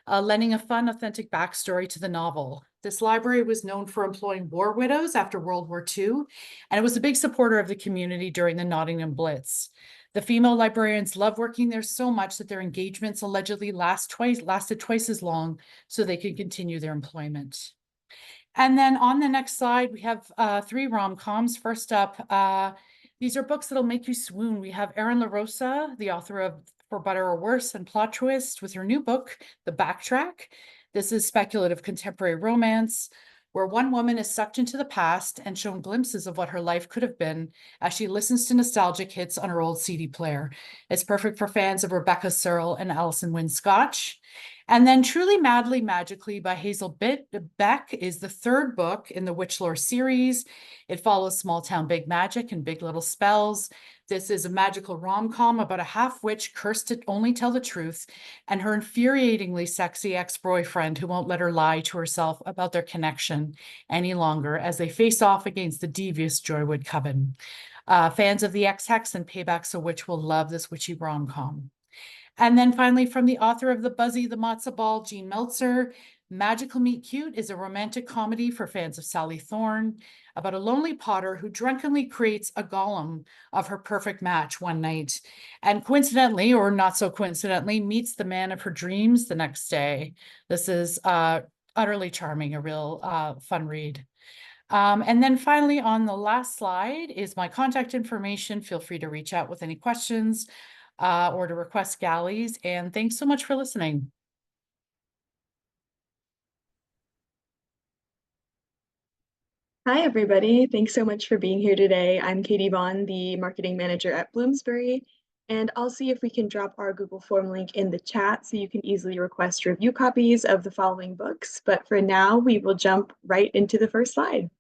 [SPEAKER 9] lending a fun, authentic backstory to the novel. This library was known for employing war widows after World War II, and it was a big supporter of the community during the Nottingham Blitz. The female librarians love working there so much that their engagements allegedly lasted twice as long so they could continue their employment. And then on the next slide, we have 3 rom-coms. First up, these are books that'll make you swoon. We have Erin LaRosa, the author of For Better or Worse and Plot Twist, with her new book, The Backtrack. This is speculative contemporary romance where one woman is sucked into the past and shown glimpses of what her life could have been as she listens to nostalgic hits on her old CD player. It's perfect for fans of Rebecca Searle and Alison Wynne Scotch. And then Truly Madly Magically by Hazel Beck is the 3rd book in the Witch Lore series. It follows small town big magic and big little spells. This is a magical rom-com about a half-witch cursed to only tell the truth and her infuriatingly sexy ex-boyfriend who won't let her lie to herself about their connection any longer as they face off against the devious Joywood Coven. Fans of The Ex-Hex and Payback's a Witch will love this witchy rom-com. And then finally, from the author of The Buzzy, The Matzo Ball, Jean Meltzer, Magical Meet Cute is a romantic comedy for fans of Sally Thorne about a lonely Potter who drunkenly creates a golem of her perfect match one night and coincidentally, or not so coincidentally, meets the man of her dreams the next day. This is utterly charming, a real fun read. And then finally, on the last slide is my contact information. Feel free to reach out with any questions or to request galleys. And thanks so much for listening.
[SPEAKER 10] Hi, everybody. Thanks so much for being here today. I'm Katie Vaughn, the marketing manager at Bloomsbury, and I'll see if we can drop our Google form link in the chat so you can easily request review copies of the following books. But for now, we will jump right into the first slide.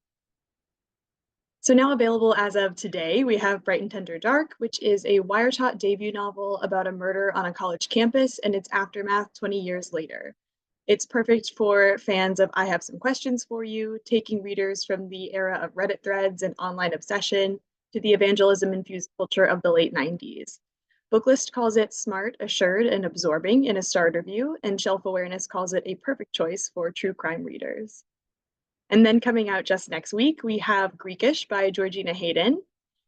[SPEAKER 10] So now available as of today, we have Bright and Tender Dark, which is a Wiretap debut novel about a murder on a college campus and its aftermath 20 years later. It's perfect for fans of I Have Some Questions For You, taking readers from the era of Reddit threads and online obsession to the evangelism-infused culture of the late 90s. Booklist calls it smart, assured, and absorbing in a starred review, and Shelf Awareness calls it a perfect choice for true crime readers. And then coming out just next week, we have Greekish by Georgina Hayden.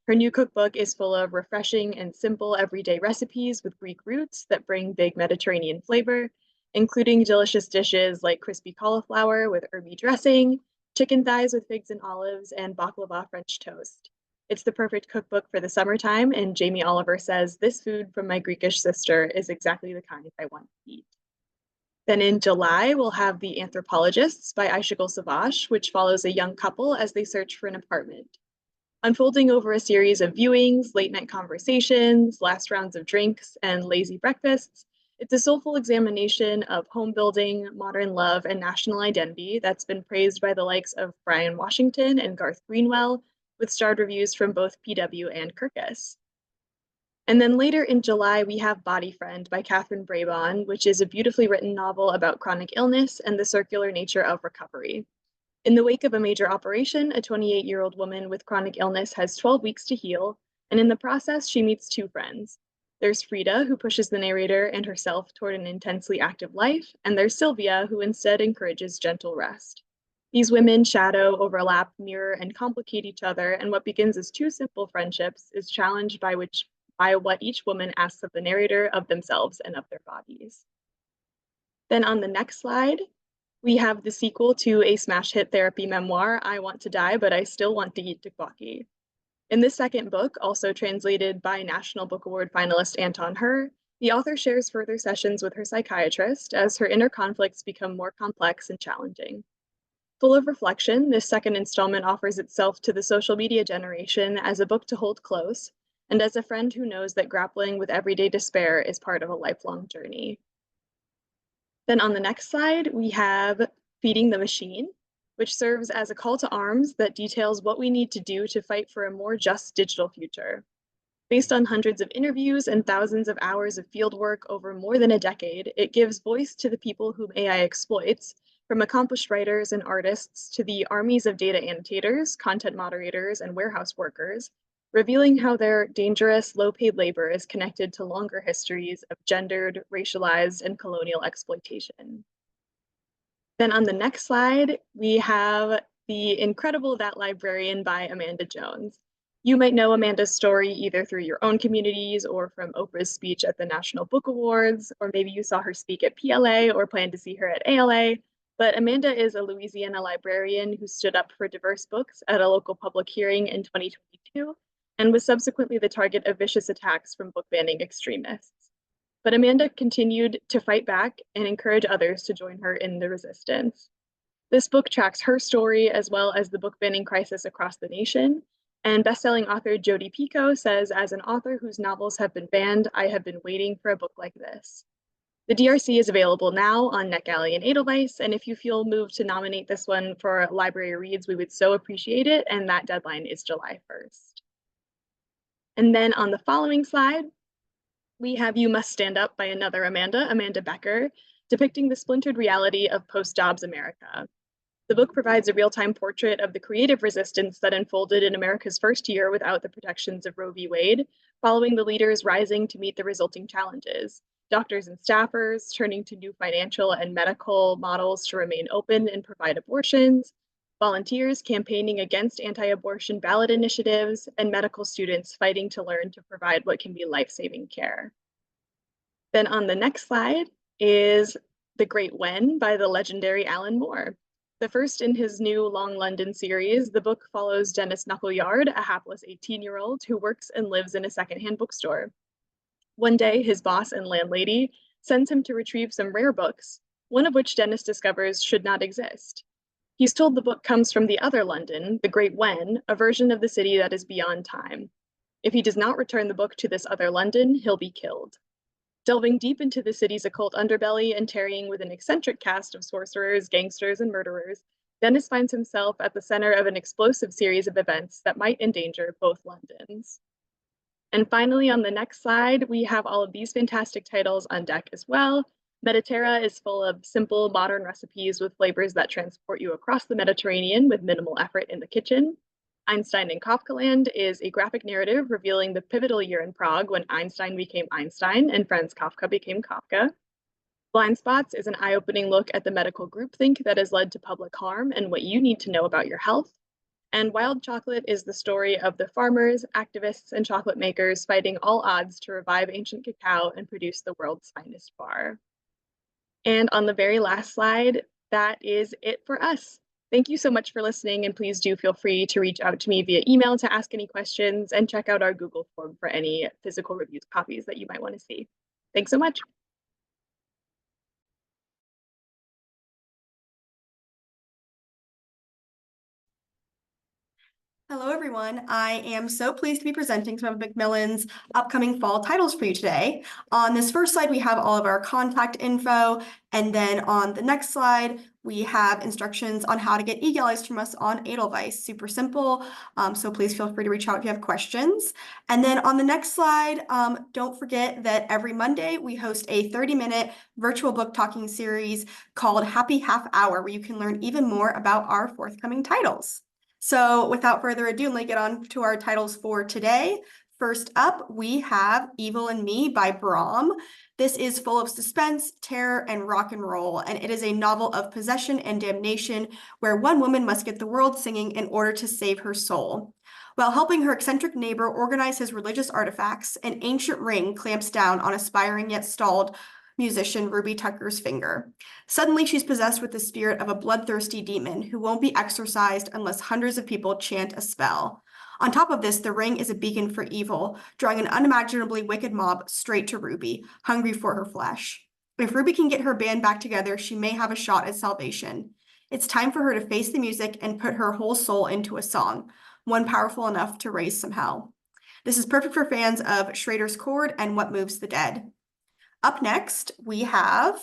[SPEAKER 10] Her new cookbook is full of refreshing and simple everyday recipes with Greek roots that bring big Mediterranean flavor, including delicious dishes like crispy cauliflower with herby dressing, chicken thighs with figs and olives, and baklava French toast. It's the perfect cookbook for the summertime, and Jamie Oliver says, "This food from my Greekish sister is exactly the kind I want to eat." Then in July, we'll have The Anthropologists by Icicle Savage, which follows a young couple as they search for an apartment. Unfolding over a series of viewings, late-night conversations, last rounds of drinks, and lazy breakfasts, it's a soulful examination of home building, modern love, and national identity that's been praised by the likes of Brian Washington and Garth Greenwell, with starred reviews from both PW and Kirkus. And then later in July, we have Body Friend by Catherine Brabon, which is a beautifully written novel about chronic illness and the circular nature of recovery. In the wake of a major operation, a 28-year-old woman with chronic illness has 12 weeks to heal, and in the process, she meets 2 friends. There's Frida, who pushes the narrator and herself toward an intensely active life, and there's Sylvia, who instead encourages gentle rest. These women shadow, overlap, mirror, and complicate each other, and what begins as two simple friendships is challenged by what each woman asks of the narrator, of themselves, and of their bodies. Then on the next slide, we have the sequel to a smash hit therapy memoir, I Want to Die, But I Still Want to Eat Tteokbokki. In this second book, also translated by National Book Award finalist Anton Her, the author shares further sessions with her psychiatrist as her inner conflicts become more complex and challenging. Full of reflection, this second installment offers itself to the social media generation as a book to hold close, and as a friend who knows that grappling with everyday despair is part of a lifelong journey. Then on the next slide, we have Feeding the Machine, which serves as a call to arms that details what we need to do to fight for a more just digital future. Based on hundreds of interviews and thousands of hours of fieldwork over more than a decade, it gives voice to the people whom AI exploits, from accomplished writers and artists to the armies of data annotators, content moderators, and warehouse workers, revealing how their dangerous, low-paid labor is connected to longer histories of gendered, racialized, and colonial exploitation. Then on the next slide, we have The Incredible That Librarian by Amanda Jones. You might know Amanda's story either through your own communities or from Oprah's speech at the National Book Awards, or maybe you saw her speak at PLA or plan to see her at ALA. But Amanda is a Louisiana librarian who stood up for diverse books at a local public hearing in 2022 and was subsequently the target of vicious attacks from book banning extremists. But Amanda continued to fight back and encourage others to join her in the resistance. This book tracks her story as well as the book banning crisis across the nation. And bestselling author Jodi Picoult says, as an author whose novels have been banned, I have been waiting for a book like this. The DRC is available now on NetGalley and Edelweiss, and if you feel moved to nominate this one for Library Reads, we would so appreciate it, and that deadline is July 1st. And then on the following slide, we have You Must Stand Up by another Amanda Becker, depicting the splintered reality of post-Dobbs America. The book provides a real-time portrait of the creative resistance that unfolded in America's first year without the protections of Roe v. Wade, following the leaders rising to meet the resulting challenges. Doctors and staffers turning to new financial and medical models to remain open and provide abortions, volunteers campaigning against anti-abortion ballot initiatives, and medical students fighting to learn to provide what can be life-saving care. Then on the next slide is The Great When by the legendary Alan Moore. The first in his new Long London series, the book follows Dennis Knuckleyard, a hapless 18-year-old who works and lives in a secondhand bookstore. One day, his boss and landlady sends him to retrieve some rare books, one of which Dennis discovers should not exist. He's told the book comes from the other London, the Great When, a version of the city that is beyond time. If he does not return the book to this other London, he'll be killed. Delving deep into the city's occult underbelly and tarrying with an eccentric cast of sorcerers, gangsters, and murderers, Dennis finds himself at the center of an explosive series of events that might endanger both Londons. And finally, on the next slide, we have all of these fantastic titles on deck as well. Mediterra is full of simple, modern recipes with flavors that transport you across the Mediterranean with minimal effort in the kitchen. Einstein in Kafkaland is a graphic narrative revealing the pivotal year in Prague when Einstein became Einstein and Franz Kafka became Kafka. Blind Spots is an eye-opening look at the medical groupthink that has led to public harm and what you need to know about your health. And Wild Chocolate is the story of the farmers, activists, and chocolate makers fighting all odds to revive ancient cacao and produce the world's finest bar. And on the very last slide, that is it for us. Thank you so much for listening, and please do feel free to reach out to me via email to ask any questions and check out our Google form for any physical reviews copies that you might want to see. Thanks so much.
[SPEAKER 1] Hello, everyone. I am so pleased to be presenting some of Macmillan's upcoming fall titles for you today. On this first slide, we have all of our contact info. And then on the next slide, we have instructions on how to get e-galleys from us on Edelweiss. Super simple. So please feel free to reach out if you have questions. And then on the next slide, don't forget that every Monday we host a 30-minute virtual book talking series called Happy Half Hour, where you can learn even more about our forthcoming titles. So without further ado, let's get on to our titles for today. First up, we have Evil and Me by Brahm. This is full of suspense, terror, and rock and roll, and it is a novel of possession and damnation where one woman must get the world singing in order to save her soul. While helping her eccentric neighbor organize his religious artifacts, an ancient ring clamps down on aspiring yet stalled musician Ruby Tucker's finger. Suddenly, she's possessed with the spirit of a bloodthirsty demon who won't be exorcised unless hundreds of people chant a spell. On top of this, the ring is a beacon for evil, drawing an unimaginably wicked mob straight to Ruby, hungry for her flesh. If Ruby can get her band back together, she may have a shot at salvation. It's time for her to face the music and put her whole soul into a song, one powerful enough to raise some hell. This is perfect for fans of Schrader's Chord and What Moves the Dead. Up next, we have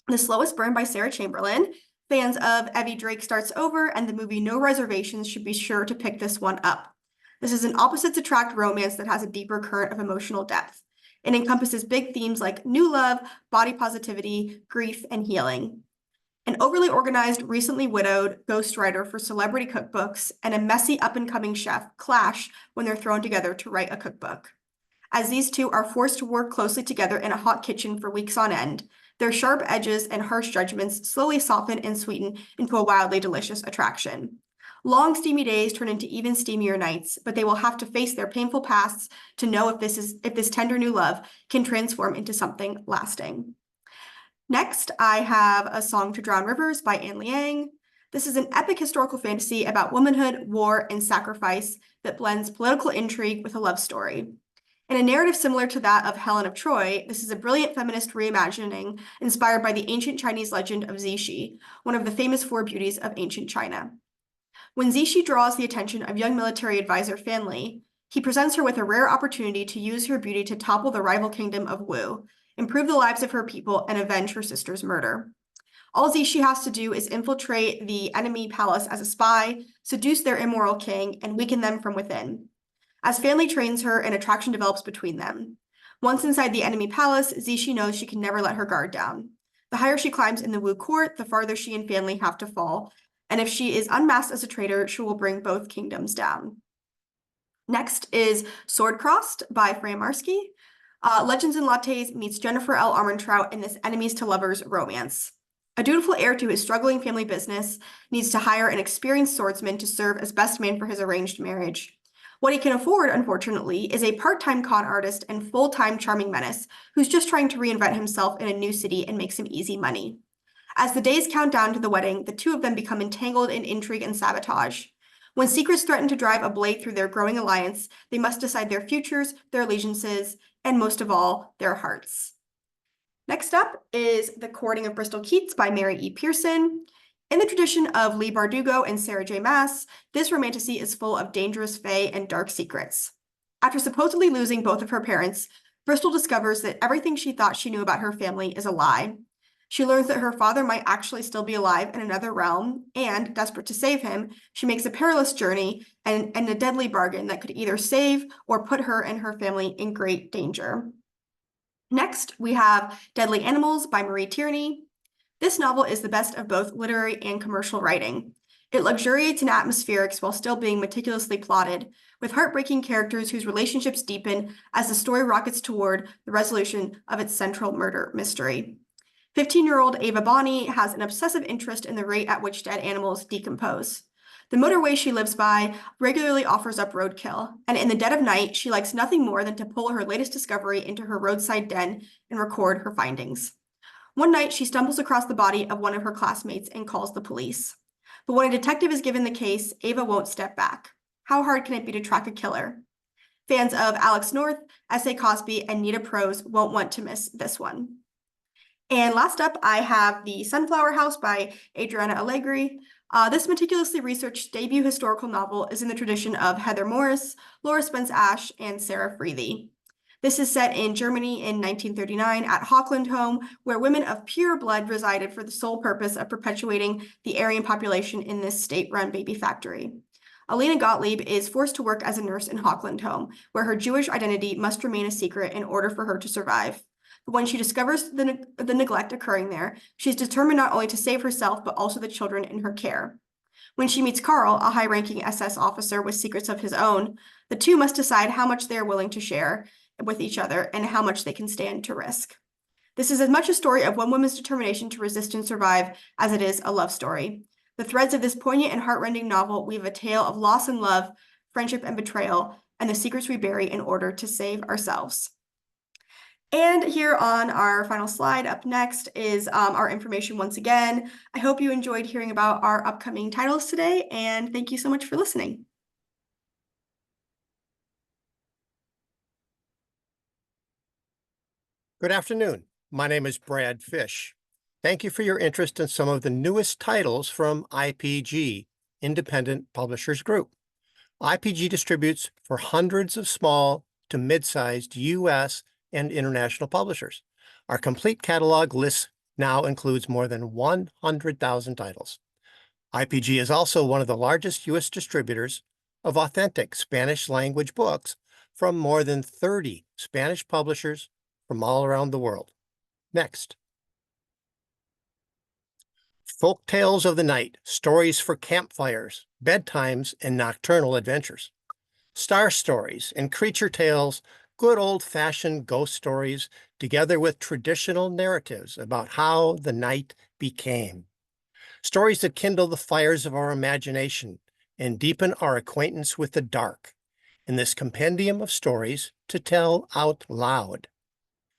[SPEAKER 1] The Slowest Burn by Sarah Chamberlain. Fans of Evie Drake Starts Over and the movie No Reservations should be sure to pick this one up. This is an opposites attract romance that has a deeper current of emotional depth. It encompasses big themes like new love, body positivity, grief, and healing. An overly organized, recently widowed ghostwriter for celebrity cookbooks and a messy up-and-coming chef clash when they're thrown together to write a cookbook. As these two are forced to work closely together in a hot kitchen for weeks on end, their sharp edges and harsh judgments slowly soften and sweeten into a wildly delicious attraction. Long, steamy days turn into even steamier nights, but they will have to face their painful pasts to know if this tender new love can transform into something lasting. Next, I have A Song to Drown Rivers by Anne Liang. This is an epic historical fantasy about womanhood, war, and sacrifice that blends political intrigue with a love story. In a narrative similar to that of Helen of Troy, this is a brilliant feminist reimagining inspired by the ancient Chinese legend of Zixi, one of the famous four beauties of ancient China. When Zixi draws the attention of young military advisor Fan Li, he presents her with a rare opportunity to use her beauty to topple the rival kingdom of Wu, improve the lives of her people, and avenge her sister's murder. All Zixi has to do is infiltrate the enemy palace as a spy, seduce their immoral king, and weaken them from within. As Fan Li trains her, an attraction develops between them. Once inside the enemy palace, Zixi knows she can never let her guard down. The higher she climbs in the Wu court, the farther she and Fan Li have to fall, and if she is unmasked as a traitor, she will bring both kingdoms down. Next is Sword Crossed by Fran Marsky. Legends and Lattes meets Jennifer L. Armentrout in this enemies to lovers romance. A dutiful heir to his struggling family business needs to hire an experienced swordsman to serve as best man for his arranged marriage. What he can afford, unfortunately, is a part-time con artist and full-time charming menace who's just trying to reinvent himself in a new city and make some easy money. As the days count down to the wedding, the two of them become entangled in intrigue and sabotage. When secrets threaten to drive a blade through their growing alliance, they must decide their futures, their allegiances, and most of all, their hearts. Next up is The Courting of Bristol Keats by Mary E. Pearson. In the tradition of Leigh Bardugo and Sarah J. Maas, this romantasy is full of dangerous fae and dark secrets. After supposedly losing both of her parents, Bristol discovers that everything she thought she knew about her family is a lie. She learns that her father might actually still be alive in another realm, and, desperate to save him, she makes a perilous journey and a deadly bargain that could either save or put her and her family in great danger. Next, we have Deadly Animals by Marie Tierney. This novel is the best of both literary and commercial writing. It luxuriates in atmospherics while still being meticulously plotted, with heartbreaking characters whose relationships deepen as the story rockets toward the resolution of its central murder mystery. 15-year-old Ava Bonney has an obsessive interest in the rate at which dead animals decompose. The motorway she lives by regularly offers up roadkill, and in the dead of night, she likes nothing more than to pull her latest discovery into her roadside den and record her findings. One night, she stumbles across the body of one of her classmates and calls the police. But when a detective is given the case, Ava won't step back. How hard can it be to track a killer? Fans of Alex North, S.A. Cosby, and Nita Prose won't want to miss this one. And last up, I have The Sunflower House by Adriana Allegri. This meticulously researched debut historical novel is in the tradition of Heather Morris, Laura Spence Ash, and Sarah Freely. This is set in Germany in 1939 at Hochland Home, where women of pure blood resided for the sole purpose of perpetuating the Aryan population in this state-run baby factory. Alina Gottlieb is forced to work as a nurse in Hochland Home, where her Jewish identity must remain a secret in order for her to survive. But when she discovers the neglect occurring there, she's determined not only to save herself, but also the children in her care.
[SPEAKER 11] When she meets Carl, a high-ranking SS officer with secrets of his own, the two must decide how much they are willing to share with each other and how much they can stand to risk. This is as much a story of one woman's determination to resist and survive as it is a love story. The threads of this poignant and heartrending novel weave a tale of loss and love, friendship and betrayal, and the secrets we bury in order to save ourselves. And here on our final slide, up next is our information once again. I hope you enjoyed hearing about our upcoming titles today, and thank you so much for listening.
[SPEAKER 12] Good afternoon. My name is Brad Fish. Thank you for your interest in some of the newest titles from IPG, Independent Publishers Group. IPG distributes for hundreds of small to mid-sized U.S. and international publishers. Our complete catalog list now includes more than 100,000 titles. IPG is also one of the largest U.S. distributors of authentic Spanish language books from more than 30 Spanish publishers from all around the world. Next. Folk tales of the night, stories for campfires, bedtimes, and nocturnal adventures. Star stories and creature tales, good old-fashioned ghost stories, together with traditional narratives about how the night became. Stories that kindle the fires of our imagination and deepen our acquaintance with the dark in this compendium of stories to tell out loud.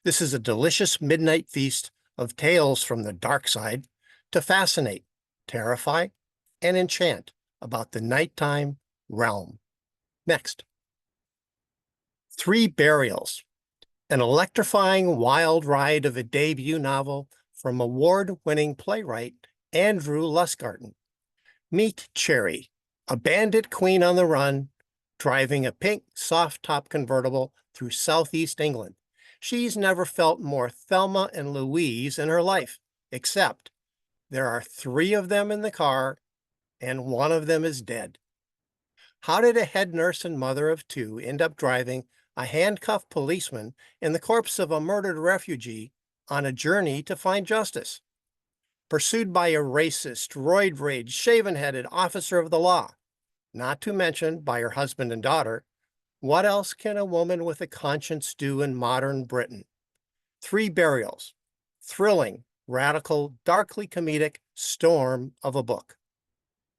[SPEAKER 12] This is a delicious midnight feast of tales from the dark side to fascinate, terrify, and enchant about the nighttime realm. Next. 3 Burials, an electrifying wild ride of a debut novel from award-winning playwright Andrew Lustgarten. Meet Cherry, a bandit queen on the run, driving a pink soft-top convertible through southeast England. She's never felt more Thelma and Louise in her life, except there are 3 of them in the car, and one of them is dead. How did a head nurse and mother of 2 end up driving a handcuffed policeman and the corpse of a murdered refugee on a journey to find justice? Pursued by a racist, roid-raged, shaven-headed officer of the law, not to mention by her husband and daughter, what else can a woman with a conscience do in modern Britain? 3 Burials, thrilling, radical, darkly comedic storm of a book.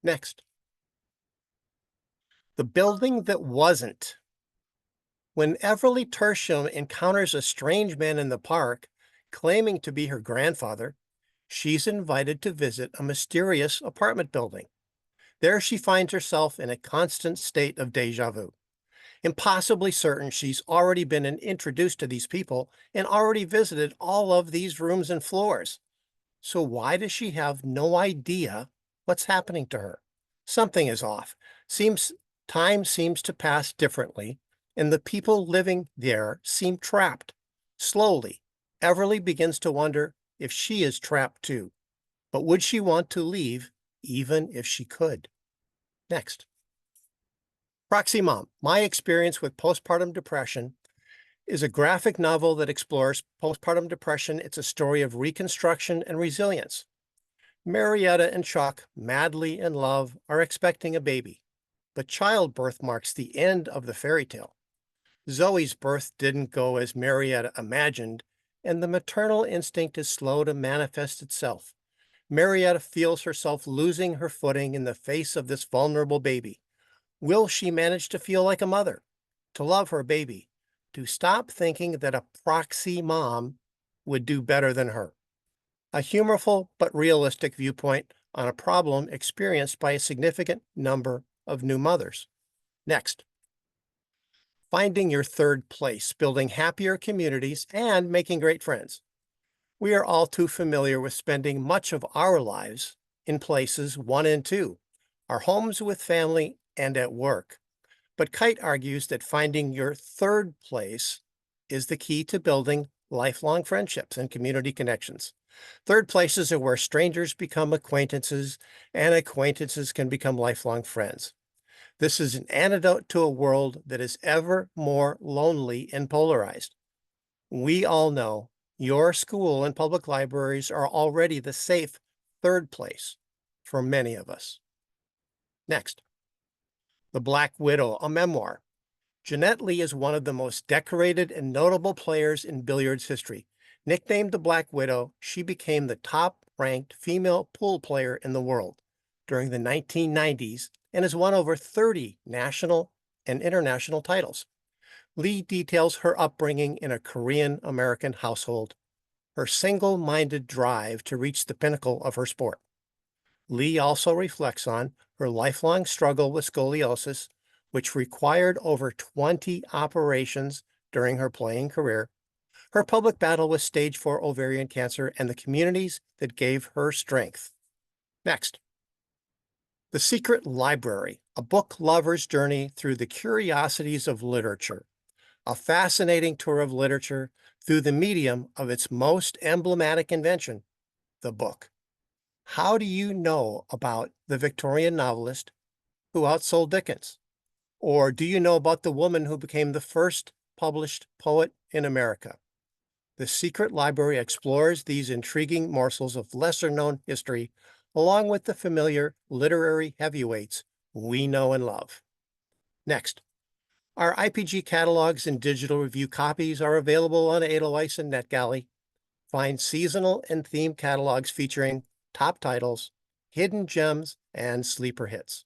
[SPEAKER 12] Next. The Building That Wasn't. When Everly Tertium encounters a strange man in the park, claiming to be her grandfather, she's invited to visit a mysterious apartment building. There she finds herself in a constant state of déjà vu. Impossibly certain she's already been introduced to these people and already visited all of these rooms and floors. So why does she have no idea what's happening to her? Something is off. Time seems to pass differently, and the people living there seem trapped. Slowly, Everly begins to wonder if she is trapped too. But would she want to leave even if she could? Next. Proxy Mom, My Experience with Postpartum Depression, is a graphic novel that explores postpartum depression. It's a story of reconstruction and resilience. Marietta and Chuck, madly in love, are expecting a baby, but childbirth marks the end of the fairy tale. Zoe's birth didn't go as Marietta imagined, and the maternal instinct is slow to manifest itself. Marietta feels herself losing her footing in the face of this vulnerable baby. Will she manage to feel like a mother, to love her baby, to stop thinking that a proxy mom would do better than her? A humorful but realistic viewpoint on a problem experienced by a significant number of new mothers. Next. Finding Your Third Place, Building Happier Communities and Making Great Friends. We are all too familiar with spending much of our lives in places 1 and 2, our homes with family and at work. But Kite argues that finding your third place is the key to building lifelong friendships and community connections. Third places are where strangers become acquaintances and acquaintances can become lifelong friends. This is an antidote to a world that is ever more lonely and polarized. We all know your school and public libraries are already the safe third place for many of us. Next, The Black Widow, a memoir. Jeanette Lee is one of the most decorated and notable players in billiards history. Nicknamed the Black Widow, she became the top-ranked female pool player in the world during the 1990s and has won over 30 national and international titles. Lee details her upbringing in a Korean-American household, her single-minded drive to reach the pinnacle of her sport. Lee also reflects on her lifelong struggle with scoliosis, which required over 20 operations during her playing career, her public battle with stage 4 ovarian cancer, and the communities that gave her strength. Next, The Secret Library, a book lover's journey through the curiosities of literature, a fascinating tour of literature through the medium of its most emblematic invention, the book. How do you know about the Victorian novelist who outsold Dickens? Or do you know about the woman who became the first published poet in America? The Secret Library explores these intriguing morsels of lesser-known history, along with the familiar literary heavyweights we know and love. Next, our IPG catalogs and digital review copies are available on Edelweiss and NetGalley. Find seasonal and themed catalogs featuring top titles, hidden gems, and sleeper hits.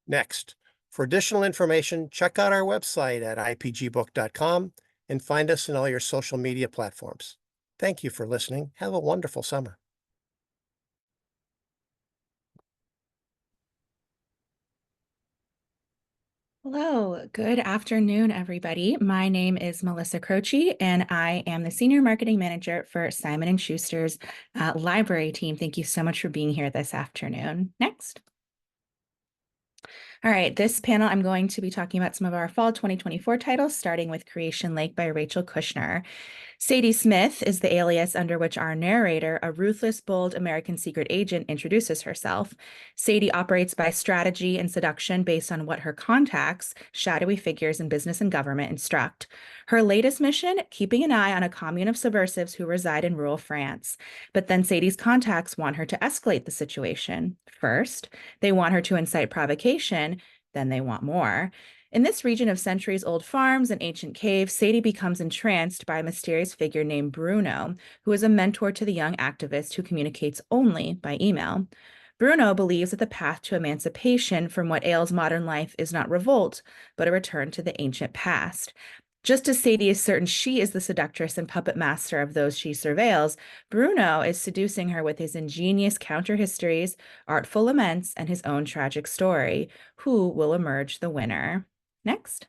[SPEAKER 12] Next, for additional information, check out our website at ipgbook.com and find us in all your social media platforms. Thank you for listening. Have a wonderful summer.
[SPEAKER 13] Hello, good afternoon, everybody. My name is Melissa Croce, and I am the Senior Marketing Manager for Simon & Schuster's library team. Thank you so much for being here this afternoon. Next. All right, this panel, I'm going to be talking about some of our fall 2024 titles, starting with Creation Lake by Rachel Kushner. Sadie Smith is the alias under which our narrator, a ruthless, bold American secret agent, introduces herself. Sadie operates by strategy and seduction based on what her contacts, shadowy figures in business and government, instruct. Her latest mission, keeping an eye on a commune of subversives who reside in rural France. But then Sadie's contacts want her to escalate the situation. First, they want her to incite provocation, then they want more. In this region of centuries-old farms and ancient caves, Sadie becomes entranced by a mysterious figure named Bruno, who is a mentor to the young activist who communicates only by email. Bruno believes that the path to emancipation from what ails modern life is not revolt, but a return to the ancient past. Just as Sadie is certain she is the seductress and puppet master of those she surveils, Bruno is seducing her with his ingenious counter-histories, artful laments, and his own tragic story. Who will emerge the winner? Next.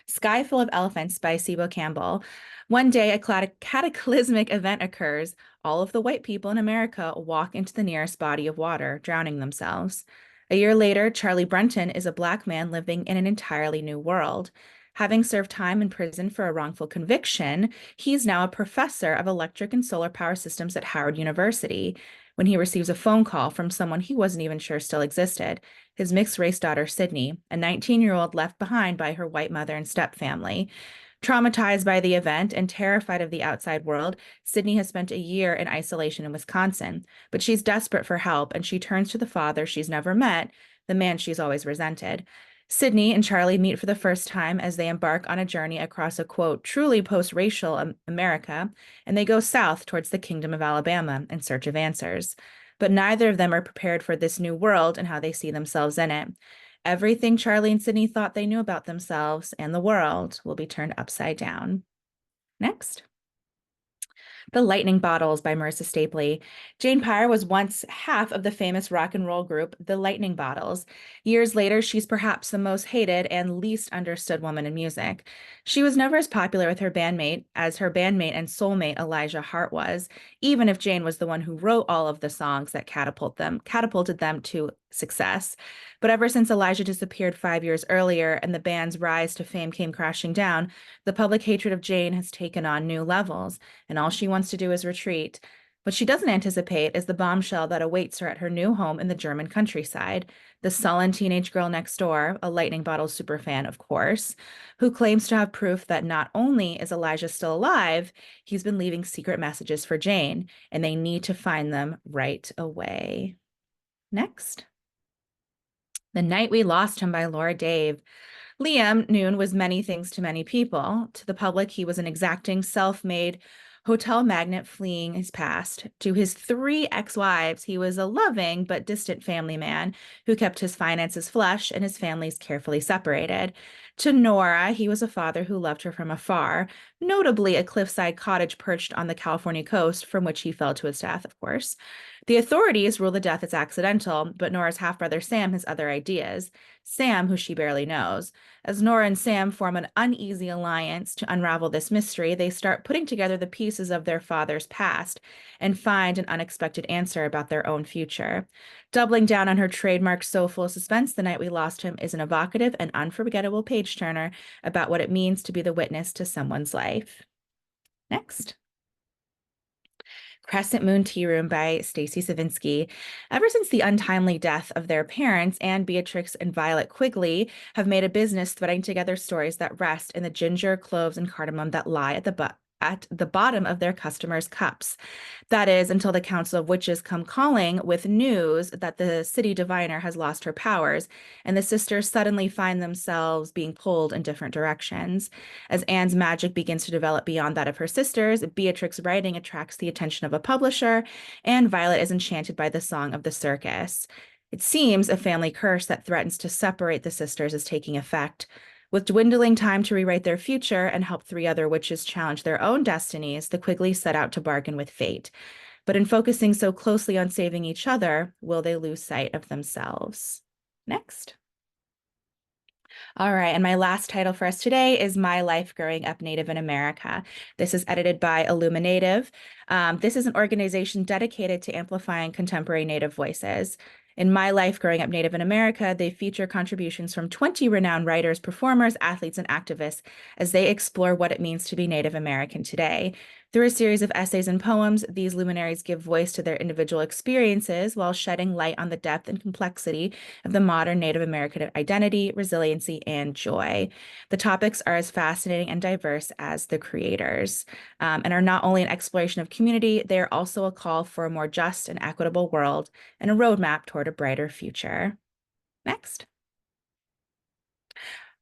[SPEAKER 13] Sky Full of Elephants by Sibo Campbell. One day, a cataclysmic event occurs. All of the white people in America walk into the nearest body of water, drowning themselves. A year later, Charlie Brunton is a Black man living in an entirely new world. Having served time in prison for a wrongful conviction, he's now a professor of electric and solar power systems at Howard University when he receives a phone call from someone he wasn't even sure still existed, his mixed-race daughter, Sydney, a 19-year-old left behind by her white mother and stepfamily. Traumatized by the event and terrified of the outside world, Sydney has spent a year in isolation in Wisconsin, but she's desperate for help, and she turns to the father she's never met, the man she's always resented. Sydney and Charlie meet for the first time as they embark on a journey across a, quote, truly post-racial America, and they go south towards the Kingdom of Alabama in search of answers. But neither of them are prepared for this new world and how they see themselves in it. Everything Charlie and Sydney thought they knew about themselves and the world will be turned upside down. Next. The Lightning Bottles by Marissa Stapley. Jane Pyre was once half of the famous rock and roll group, The Lightning Bottles. Years later, she's perhaps the most hated and least understood woman in music. She was never as popular with her bandmate as her bandmate and soulmate Elijah Hart was, even if Jane was the one who wrote all of the songs that catapulted them to success. But ever since Elijah disappeared 5 years earlier and the band's rise to fame came crashing down, the public hatred of Jane has taken on new levels, and all she wants to do is retreat. What she doesn't anticipate is the bombshell that awaits her at her new home in the German countryside. The sullen teenage girl next door, a Lightning Bottle superfan, of course, who claims to have proof that not only is Elijah still alive, he's been leaving secret messages for Jane, and they need to find them right away. Next. The Night We Lost Him by Laura Dave. Liam Noon was many things to many people. To the public, he was an exacting, self-made hotel magnate fleeing his past. To his 3 ex-wives, he was a loving but distant family man who kept his finances flush and his families carefully separated. To Nora, he was a father who loved her from afar, notably a cliffside cottage perched on the California coast from which he fell to his death, of course. The authorities rule the death as accidental, but Nora's half-brother Sam has other ideas. Sam, who she barely knows. As Nora and Sam form an uneasy alliance to unravel this mystery, they start putting together the pieces of their father's past and find an unexpected answer about their own future. Doubling down on her trademark soulful suspense, The Night We Lost Him is an evocative and unforgettable page-turner about what it means to be the witness to someone's life. Next. Crescent Moon Tea Room by Stacy Savinsky. Ever since the untimely death of their parents, Anne Beatrix and Violet Quigley have made a business threading together stories that rest in the ginger, cloves, and cardamom that lie at the bottom of their customers' cups. That is, until the Council of Witches come calling with news that the city diviner has lost her powers, and the sisters suddenly find themselves being pulled in different directions. As Anne's magic begins to develop beyond that of her sisters, Beatrix's writing attracts the attention of a publisher, and Violet is enchanted by the song of the circus. It seems a family curse that threatens to separate the sisters is taking effect. With dwindling time to rewrite their future and help 3 other witches challenge their own destinies, the Quigleys set out to bargain with fate. But in focusing so closely on saving each other, will they lose sight of themselves? Next. All right, and my last title for us today is My Life Growing Up Native in America. This is edited by Illuminative. This is an organization dedicated to amplifying contemporary Native voices. In My Life Growing Up Native in America, they feature contributions from 20 renowned writers, performers, athletes, and activists as they explore what it means to be Native American today. Through a series of essays and poems, these luminaries give voice to their individual experiences while shedding light on the depth and complexity of the modern Native American identity, resiliency, and joy. The topics are as fascinating and diverse as the creators, and are not only an exploration of community, they are also a call for a more just and equitable world and a roadmap toward a brighter future. Next.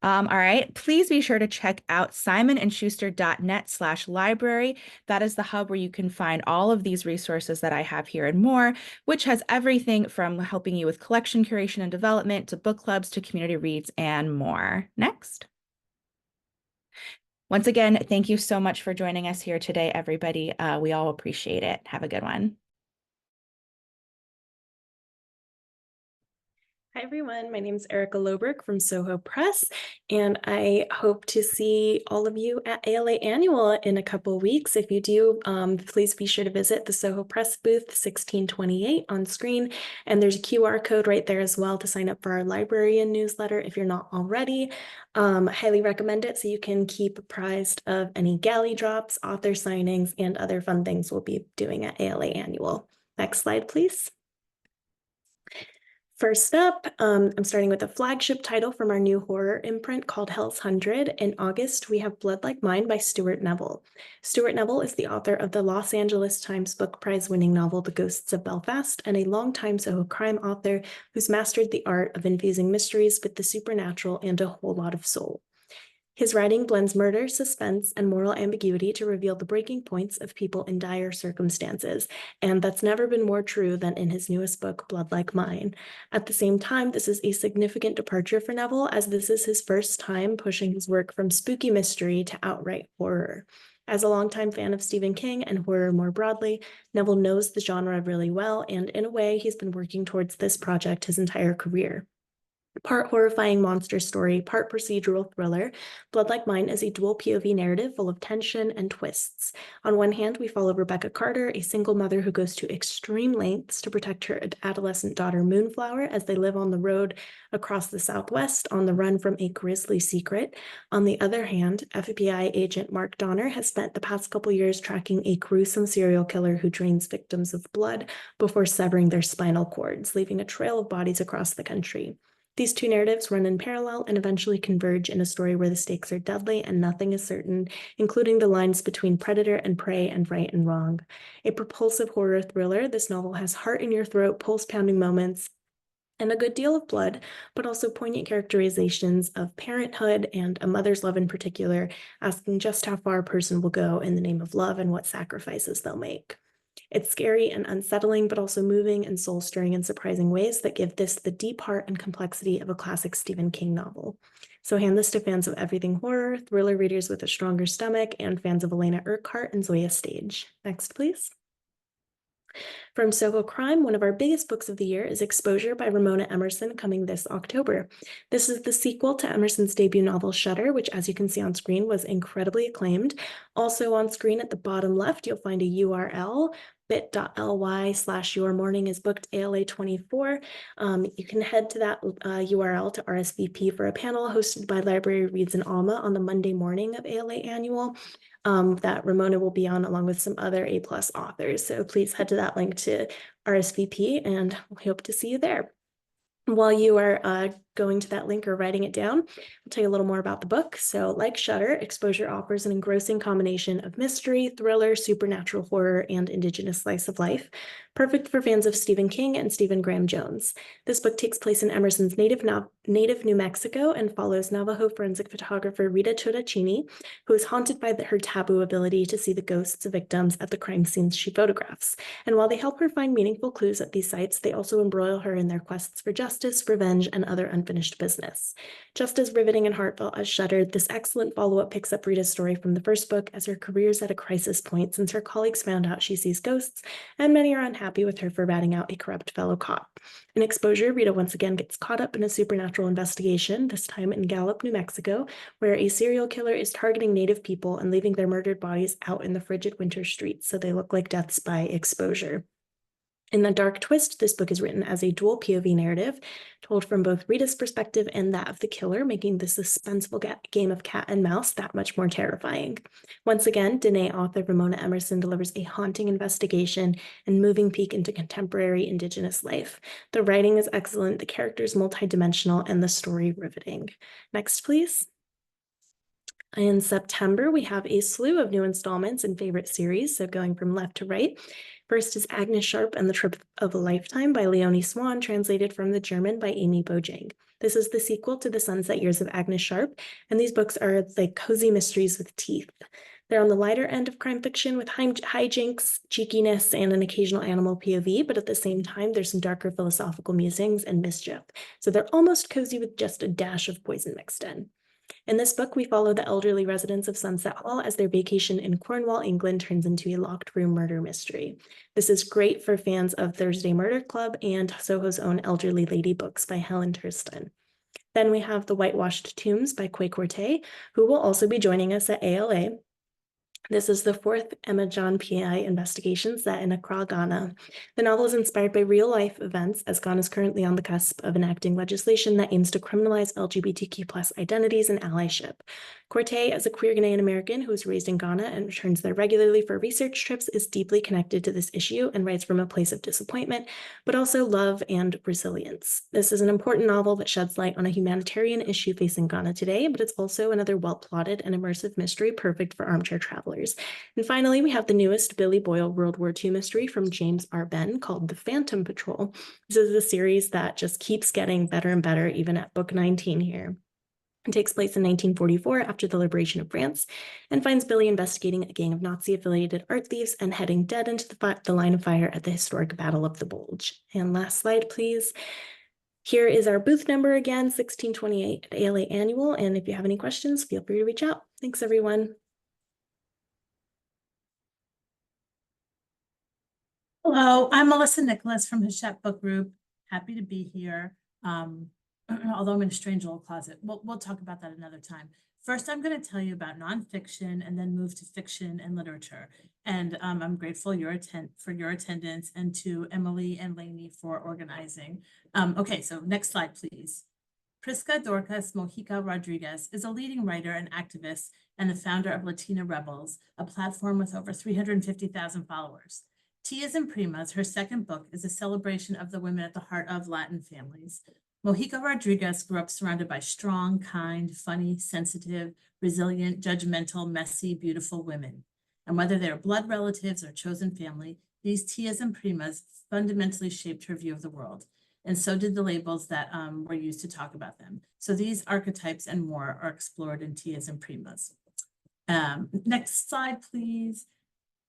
[SPEAKER 13] All right, please be sure to check out simonandschuster.net/library. That is the hub where you can find all of these resources that I have here and more, which has everything from helping you with collection curation and development to book clubs to community reads and more. Next. Once again, thank you so much for joining us here today, everybody. We all appreciate it. Have a good one.
[SPEAKER 14] Hi everyone, my name is Erica Loberg from Soho Press, and I hope to see all of you at ALA Annual in a couple weeks. If you do, please be sure to visit the Soho Press booth 1628 on screen, and there's a QR code right there as well to sign up for our librarian newsletter if you're not already. I highly recommend it so you can keep apprised of any galley drops, author signings, and other fun things we'll be doing at ALA Annual. Next slide, please. First up, I'm starting with a flagship title from our new horror imprint called Hell's 100. In August, we have Blood Like Mine by Stuart Neville. Stuart Neville is the author of the Los Angeles Times Book Prize-winning novel The Ghosts of Belfast and a longtime Soho crime author who's mastered the art of infusing mysteries with the supernatural and a whole lot of soul. His writing blends murder, suspense, and moral ambiguity to reveal the breaking points of people in dire circumstances, and that's never been more true than in his newest book, Blood Like Mine. At the same time, this is a significant departure for Neville, as this is his first time pushing his work from spooky mystery to outright horror. As a longtime fan of Stephen King and horror more broadly, Neville knows the genre really well, and in a way, he's been working towards this project his entire career. Part horrifying monster story, part procedural thriller, Blood Like Mine is a dual POV narrative full of tension and twists. On one hand, we follow Rebecca Carter, a single mother who goes to extreme lengths to protect her adolescent daughter Moonflower as they live on the road across the Southwest on the run from a grisly secret. On the other hand, FBI agent Mark Donner has spent the past couple years tracking a gruesome serial killer who drains victims of blood before severing their spinal cords, leaving a trail of bodies across the country. These two narratives run in parallel and eventually converge in a story where the stakes are deadly and nothing is certain, including the lines between predator and prey and right and wrong. A propulsive horror thriller, this novel has heart in your throat, pulse-pounding moments, and a good deal of blood, but also poignant characterizations of parenthood and a mother's love in particular, asking just how far a person will go in the name of love and what sacrifices they'll make. It's scary and unsettling, but also moving and soul-stirring in surprising ways that give this the deep heart and complexity of a classic Stephen King novel. So hand this to fans of everything horror, thriller readers with a stronger stomach, and fans of Elena Urquhart and Zoya Stage. Next, please. From Soho Crime, one of our biggest books of the year is Exposure by Ramona Emerson, coming this October. This is the sequel to Emerson's debut novel Shutter, which, as you can see on screen, was incredibly acclaimed. Also on screen at the bottom left, you'll find a URL, bit.ly/yourmorningisbooked ALA24. You can head to that URL to RSVP for a panel hosted by Library Reads and ALMA on the Monday morning of ALA Annual. That Ramona will be on along with some other A+ authors. So please head to that link to RSVP and we hope to see you there. While you are going to that link or writing it down, I'll tell you a little more about the book. So like Shutter, Exposure offers an engrossing combination of mystery, thriller, supernatural horror, and indigenous slice of life, perfect for fans of Stephen King and Stephen Graham Jones. This book takes place in Emerson's native New Mexico and follows Navajo forensic photographer Rita Chodachini, who is haunted by her taboo ability to see the ghosts of victims at the crime scenes she photographs. And while they help her find meaningful clues at these sites, they also embroil her in their quests for justice, revenge, and other unfinished business. Just as riveting and heartfelt as Shutter, this excellent follow-up picks up Rita's story from the first book as her career's at a crisis point since her colleagues found out she sees ghosts, and many are unhappy with her for batting out a corrupt fellow cop. In Exposure, Rita once again gets caught up in a supernatural investigation, this time in Gallup, New Mexico, where a serial killer is targeting Native people and leaving their murdered bodies out in the frigid winter streets so they look like deaths by exposure. In a dark twist, this book is written as a dual POV narrative, told from both Rita's perspective and that of the killer, making the suspenseful game of cat and mouse that much more terrifying. Once again, Dene author Ramona Emerson delivers a haunting investigation and moving peek into contemporary Indigenous life. The writing is excellent, the characters multidimensional, and the story riveting. Next, please. In September, we have a slew of new installments in favorite series, so going from left to right. First is Agnes Sharp and the Trip of a Lifetime by Leonie Swan, translated from the German by Amy Bojang. This is the sequel to The Sunset Years of Agnes Sharp, and these books are like cozy mysteries with teeth. They're on the lighter end of crime fiction with hijinks, cheekiness, and an occasional animal POV, but at the same time, there's some darker philosophical musings and mischief. So they're almost cozy with just a dash of poison mixed in. In this book, we follow the elderly residents of Sunset Hall as their vacation in Cornwall, England turns into a locked room murder mystery. This is great for fans of Thursday Murder Club and Soho's own Elderly Lady books by Helen Thurston. Then we have The Whitewashed Tombs by Kwe Korte, who will also be joining us at ALA. This is the fourth Emma John PI investigation set in Accra, Ghana. The novel is inspired by real-life events as Ghana is currently on the cusp of enacting legislation that aims to criminalize LGBTQ+ identities and allyship. Korte, as a queer Ghanaian American who was raised in Ghana and returns there regularly for research trips, is deeply connected to this issue and writes from a place of disappointment, but also love and resilience. This is an important novel that sheds light on a humanitarian issue facing Ghana today, but it's also another well-plotted and immersive mystery perfect for armchair travelers. And finally, we have the newest Billy Boyle World War II mystery from James R. Benn called The Phantom Patrol. This is a series that just keeps getting better and better, even at book 19 here. It takes place in 1944 after the liberation of France and finds Billy investigating a gang of Nazi-affiliated art thieves and heading dead into the line of fire at the historic Battle of the Bulge. And last slide, please. Here is our booth number again, 1628 at ALA Annual. And if you have any questions, feel free to reach out. Thanks, everyone.
[SPEAKER 15] Hello, I'm Melissa Nicholas from Hachette Book Group. Happy to be here. Although I'm in a strange little closet. We'll talk about that another time. First, I'm going to tell you about nonfiction and then move to fiction and literature. And I'm grateful for your attendance and to Emily and Lainey for organizing. Okay, so next slide, please. Prisca Dorcas Mojica Rodriguez is a leading writer and activist and the founder of Latina Rebels, a platform with over 350,000 followers. Tias and Primas, her second book, is a celebration of the women at the heart of Latin families. Mojica Rodriguez grew up surrounded by strong, kind, funny, sensitive, resilient, judgmental, messy, beautiful women. And whether they're blood relatives or chosen family, these Tias and Primas fundamentally shaped her view of the world. and so did the labels that were used to talk about them. So these archetypes and more are explored in Tias and Primas. Next slide, please.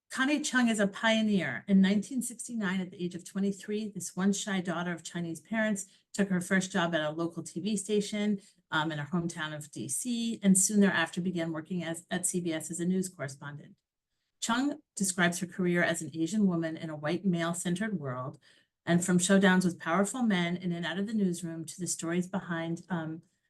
[SPEAKER 15] Connie Chung is a pioneer. In 1969, at the age of 23, this once shy daughter of Chinese parents took her first job at a local TV station in her hometown of DC, and soon thereafter began working at CBS as a news correspondent. Chung describes her career as an Asian woman in a white male-centered world, and from showdowns with powerful men in and out of the newsroom to the stories behind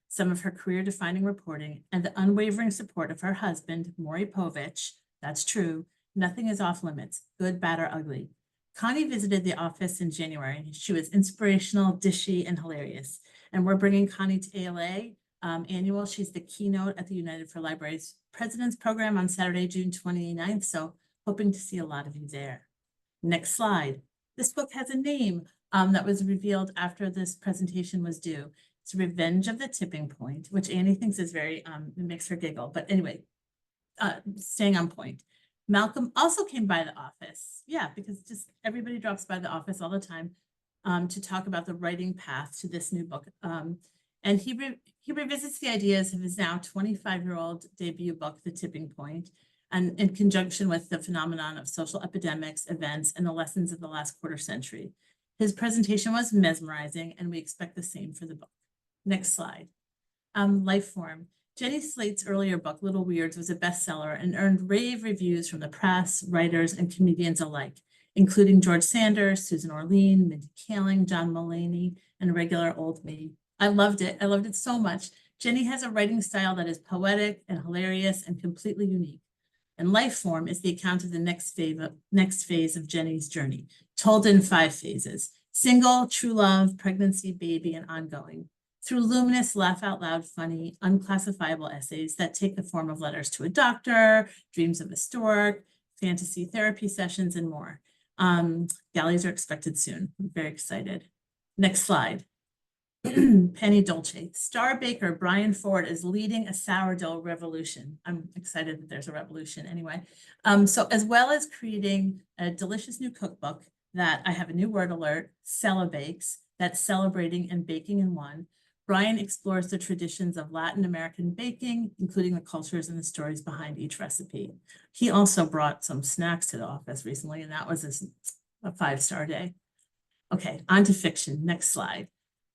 [SPEAKER 15] some of her career-defining reporting and the unwavering support of her husband, Maury Povich. That's true. Nothing is off limits, good, bad, or ugly. Connie visited the office in January. She was inspirational, dishy, and hilarious. And we're bringing Connie to ALA annual. She's the keynote at the United for Libraries President's Program on Saturday, June 29th. So hoping to see a lot of you there. Next slide. This book has a name that was revealed after this presentation was due. It's Revenge of the Tipping Point, which Annie thinks is very, it makes her giggle. But anyway, staying on point. Malcolm also came by the office. Yeah, because just everybody drops by the office all the time to talk about the writing path to this new book. And he revisits the ideas of his now 25-year-old debut book, The Tipping Point, and in conjunction with the phenomenon of social epidemics, events, and the lessons of the last quarter century. His presentation was mesmerizing, and we expect the same for the book. Next slide. Lifeform. Jenny Slate's earlier book, Little Weirds, was a bestseller and earned rave reviews from the press, writers, and comedians alike, including George Sanders, Susan Orlean, Mindy Kaling, John Mulaney, and regular old me. I loved it. I loved it so much. Jenny has a writing style that is poetic and hilarious and completely unique. And Lifeform is the account of the next phase of Jenny's journey, told in 5 phases: single, true love, pregnancy, baby, and ongoing. Through luminous, laugh-out-loud, funny, unclassifiable essays that take the form of letters to a doctor, dreams of a stork, fantasy therapy sessions, and more. Galleys are expected soon. I'm very excited. Next slide. Penny Dolce. Star baker Brian Ford is leading a sourdough revolution. I'm excited that there's a revolution anyway. So as well as creating a delicious new cookbook that I have a new word alert, Celebakes, that's celebrating and baking in one. Brian explores the traditions of Latin American baking, including the cultures and the stories behind each recipe. He also brought some snacks to the office recently, and that was a 5-star day. Okay, on to fiction. Next slide.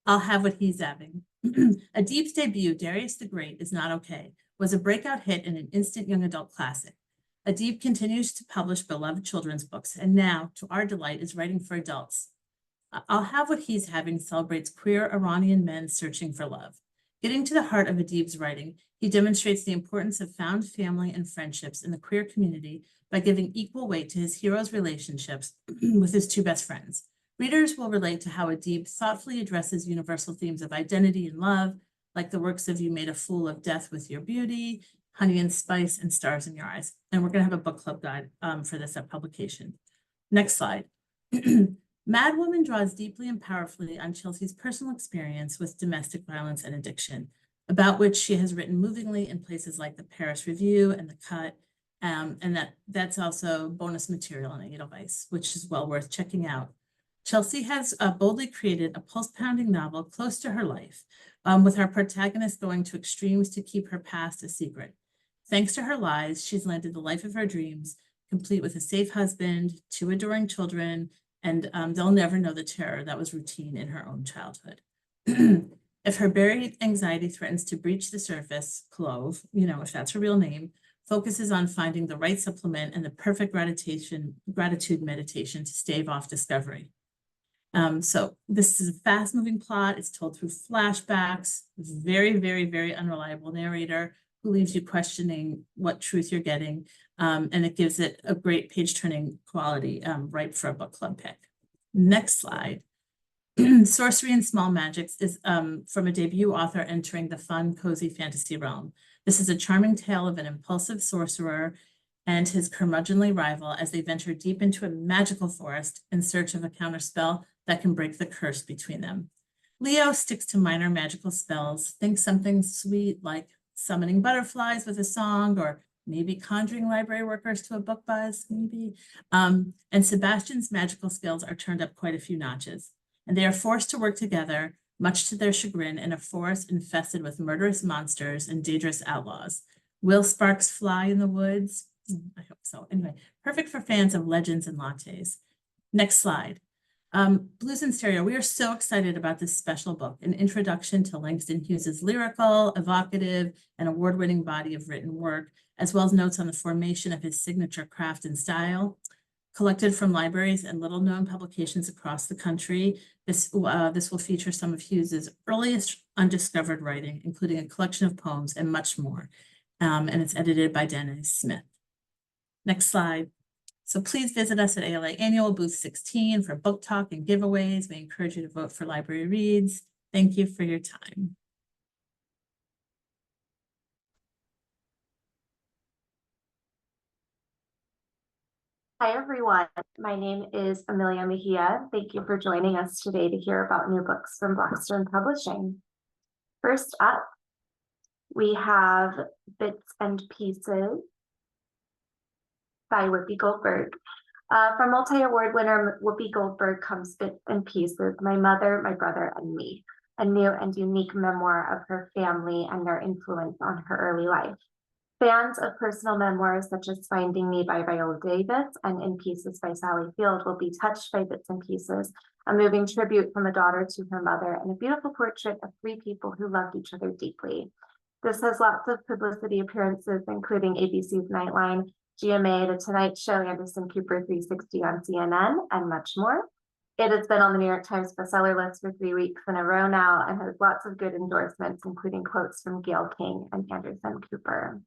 [SPEAKER 15] I'll Have What He's Having. Adib's debut, Darius the Great Is Not Okay, was a breakout hit and an instant young adult classic. Adib continues to publish beloved children's books, and now, to our delight, is writing for adults. I'll Have What He's Having celebrates queer Iranian men searching for love. Getting to the heart of Adib's writing, he demonstrates the importance of found family and friendships in the queer community by giving equal weight to his hero's relationships with his 2 best friends. Readers will relate to how Adib thoughtfully addresses universal themes of identity and love, like the works of You Made a Fool of Death with Your Beauty, Honey and Spice, and Stars in Your Eyes. And we're going to have a book club guide for this publication. Next slide. Mad Woman draws deeply and powerfully on Chelsea's personal experience with domestic violence and addiction, about which she has written movingly in places like the Paris Review and The Cut, and that's also bonus material on Edelweiss, which is well worth checking out. Chelsea has boldly created a pulse-pounding novel close to her life, with our protagonist going to extremes to keep her past a secret. Thanks to her lies, she's landed the life of her dreams, complete with a safe husband, 2 adoring children, and they'll never know the terror that was routine in her own childhood. If her buried anxiety threatens to breach the surface, Clove, if that's her real name, focuses on finding the right supplement and the perfect gratitude meditation to stave off discovery. So this is a fast-moving plot. It's told through flashbacks, very, very, very unreliable narrator who leaves you questioning what truth you're getting. And it gives it a great page-turning quality, ripe for a book club pick. Next slide. Sorcery and Small Magics is from a debut author entering the fun, cozy fantasy realm. This is a charming tale of an impulsive sorcerer and his curmudgeonly rival as they venture deep into a magical forest in search of a counterspell that can break the curse between them. Leo sticks to minor magical spells, thinks something sweet like summoning butterflies with a song, or maybe conjuring library workers to a book buzz, maybe. And Sebastian's magical skills are turned up quite a few notches. and they are forced to work together, much to their chagrin, in a forest infested with murderous monsters and dangerous outlaws. Will sparks fly in the woods? I hope so. Anyway, perfect for fans of legends and lattes. Next slide. Blues in Stereo. We are so excited about this special book, an introduction to Langston Hughes's lyrical, evocative, and award-winning body of written work, as well as notes on the formation of his signature craft and style. Collected from libraries and little-known publications across the country, this will feature some of Hughes's earliest undiscovered writing, including a collection of poems and much more. And it's edited by Dennis Smith. Next slide. So please visit us at ALA Annual Booth 16 for book talk and giveaways. We encourage you to vote for Library Reads. Thank you for your time.
[SPEAKER 16] Hi, everyone. My name is Amelia Mejia. Thank you for joining us today to hear about new books from Blackstone Publishing. First up, we have Bits and Pieces by Whoopi Goldberg. From multi-award winner Whoopi Goldberg comes Bits and Pieces, My Mother, My Brother, and Me, a new and unique memoir of her family and their influence on her early life. Fans of personal memoirs such as Finding Me by Viola Davis and In Pieces by Sally Field will be touched by Bits and Pieces, a moving tribute from a daughter to her mother and a beautiful portrait of three people who loved each other deeply. This has lots of publicity appearances, including ABC's Nightline, GMA, The Tonight Show, Anderson Cooper 360 on CNN, and much more. It has been on the New York Times bestseller list for 3 weeks in a row now and has lots of good endorsements, including quotes from Gayle King and Anderson Cooper.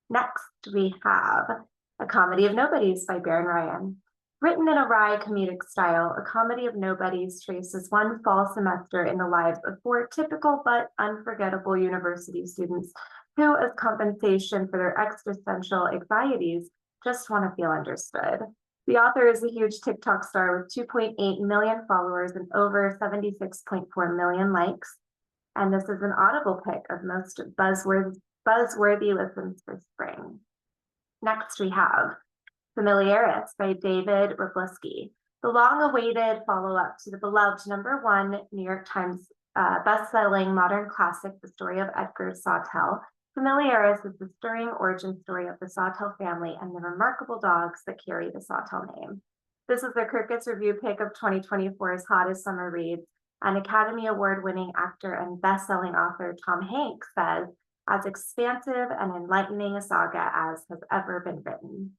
[SPEAKER 16] Next, we have A Comedy of Nobodies by Baron Ryan. Written in a wry comedic style, A Comedy of Nobodies traces one fall semester in the lives of 4 typical but unforgettable university students who, as compensation for their existential anxieties, just want to feel understood. The author is a huge TikTok star with 2.8 million followers and over 76.4 million likes. And this is an Audible pick of most buzzworthy listens for spring. Next, we have Familiaris by David Wroblewski, the long-awaited follow-up to the beloved #1 New York Times best-selling modern classic, The Story of Edgar Sawtelle. Familiaris is the stirring origin story of the Sawtelle family and the remarkable dogs that carry the Sawtelle name. This is the Cricket's review pick of 2024's hottest summer reads, and Academy Award-winning actor and best-selling author Tom Hanks says, as expansive and enlightening a saga as has ever been written.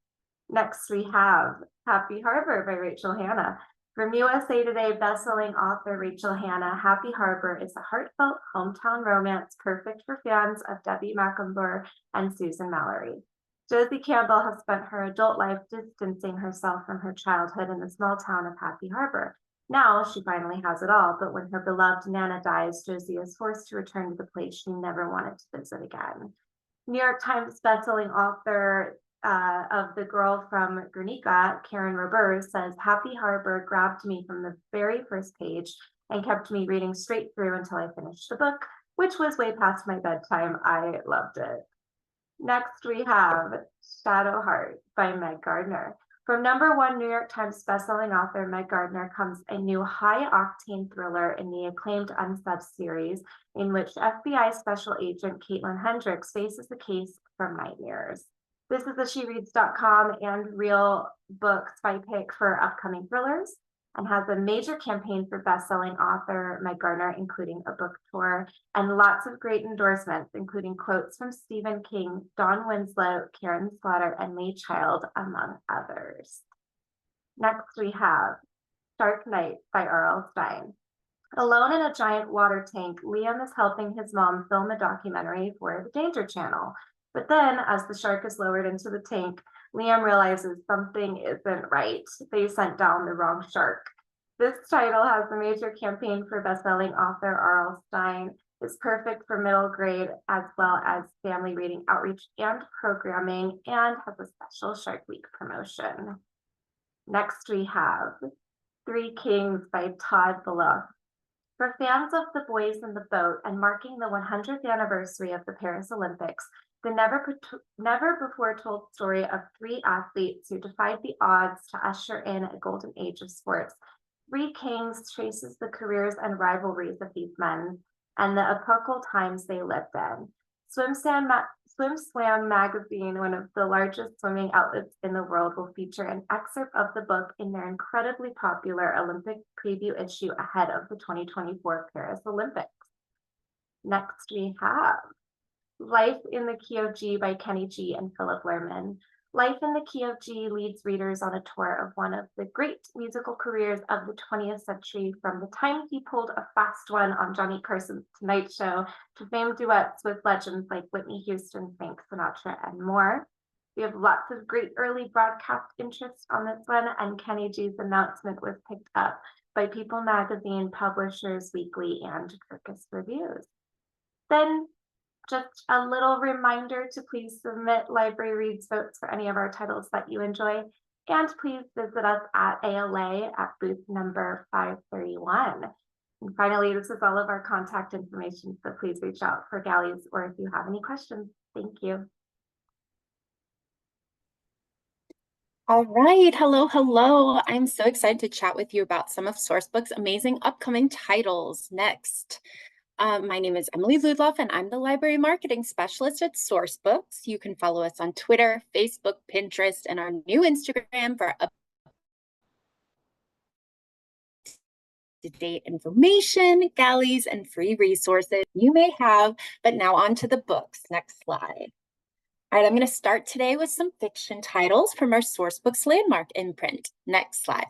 [SPEAKER 16] Next, we have Happy Harbor by Rachel Hanna. From USA Today bestselling author Rachel Hanna, Happy Harbor is a heartfelt hometown romance perfect for fans of Debbie McIntyre and Susan Mallory. Josie Campbell has spent her adult life distancing herself from her childhood in the small town of Happy Harbor. Now she finally has it all, but when her beloved Nana dies, Josie is forced to return to the place she never wanted to visit again. New York Times bestselling author of The Girl from Guernica, Karen Roberge, says, Happy Harbor grabbed me from the very first page and kept me reading straight through until I finished the book, which was way past my bedtime. I loved it. Next, we have Shadow Heart by Meg Gardner. From #1 New York Times bestselling author Meg Gardner comes a new high-octane thriller in the acclaimed Unsubbed series, in which FBI Special Agent Caitlin Hendricks faces a case from nightmares. This is a SheReads.com and Real Books by pick for upcoming thrillers, and has a major campaign for bestselling author Meg Gardner, including a book tour and lots of great endorsements, including quotes from Stephen King, Dawn Winslow, Karen Slaughter, and Lee Child, among others. Next, we have Shark Night by R.L. Stine. Alone in a giant water tank, Liam is helping his mom film a documentary for the Danger Channel. But then, as the shark is lowered into the tank, Liam realizes something isn't right. They sent down the wrong shark. This title has a major campaign for bestselling author R.L. Stine. It's perfect for middle grade as well as family reading outreach and programming, and has a special Shark Week promotion. Next, we have Three Kings by Todd Beloff. For fans of The Boys in the Boat and marking the 100th anniversary of the Paris Olympics, the never before told story of 3 athletes who defied the odds to usher in a golden age of sports. Three Kings traces the careers and rivalries of these men and the epochal times they lived in. Swim Swam magazine, one of the largest swimming outlets in the world, will feature an excerpt of the book in their incredibly popular Olympic preview issue ahead of the 2024 Paris Olympics. Next, we have Life in the Key of G by Kenny G and Philip Lerman. Life in the Key of G leads readers on a tour of one of the great musical careers of the 20th century, from the time he pulled a fast one on Johnny Carson's Tonight Show to famed duets with legends like Whitney Houston, Frank Sinatra, and more. We have lots of great early broadcast interest on this one, and Kenny G's announcement was picked up by People Magazine, Publishers Weekly, and Kirkus Reviews. Then just a little reminder to please submit Library Reads votes for any of our titles that you enjoy. And please visit us at ALA at booth number 531. And finally, this is all of our contact information, so please reach out for galleys or if you have any questions. Thank you.
[SPEAKER 17] All right, hello. I'm so excited to chat with you about some of Sourcebook's amazing upcoming titles. Next. My name is Emily Ludloff, and I'm the Library Marketing Specialist at Sourcebooks. You can follow us on Twitter, Facebook, Pinterest, and our new Instagram for up-to-date information, galleys, and free resources you may have. But now on to the books. Next slide. All right, I'm going to start today with some fiction titles from our Sourcebooks landmark imprint. Next slide.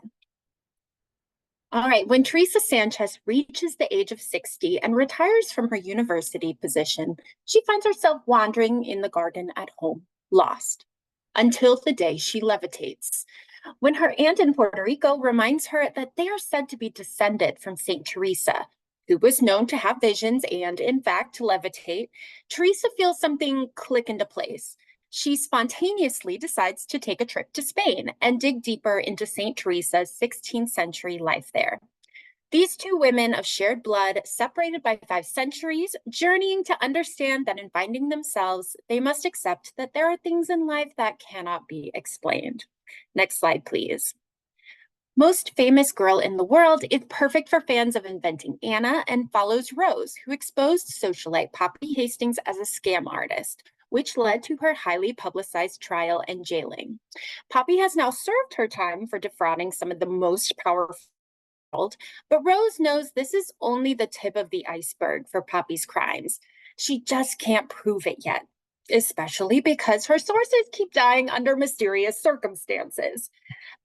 [SPEAKER 17] All right, when Teresa Sanchez reaches the age of 60 and retires from her university position, she finds herself wandering in the garden at home, lost, until the day she levitates. When her aunt in Puerto Rico reminds her that they are said to be descended from Saint Teresa, who was known to have visions and, in fact, to levitate, Teresa feels something click into place. She spontaneously decides to take a trip to Spain and dig deeper into Saint Teresa's 16th century life there. These two women of shared blood, separated by 5 centuries, journeying to understand that in finding themselves, they must accept that there are things in life that cannot be explained. Next slide, please. Most Famous Girl in the World is perfect for fans of Inventing Anna and follows Rose, who exposed socialite Poppy Hastings as a scam artist, which led to her highly publicized trial and jailing. Poppy has now served her time for defrauding some of the most powerful in the world, but Rose knows this is only the tip of the iceberg for Poppy's crimes. She just can't prove it yet, especially because her sources keep dying under mysterious circumstances.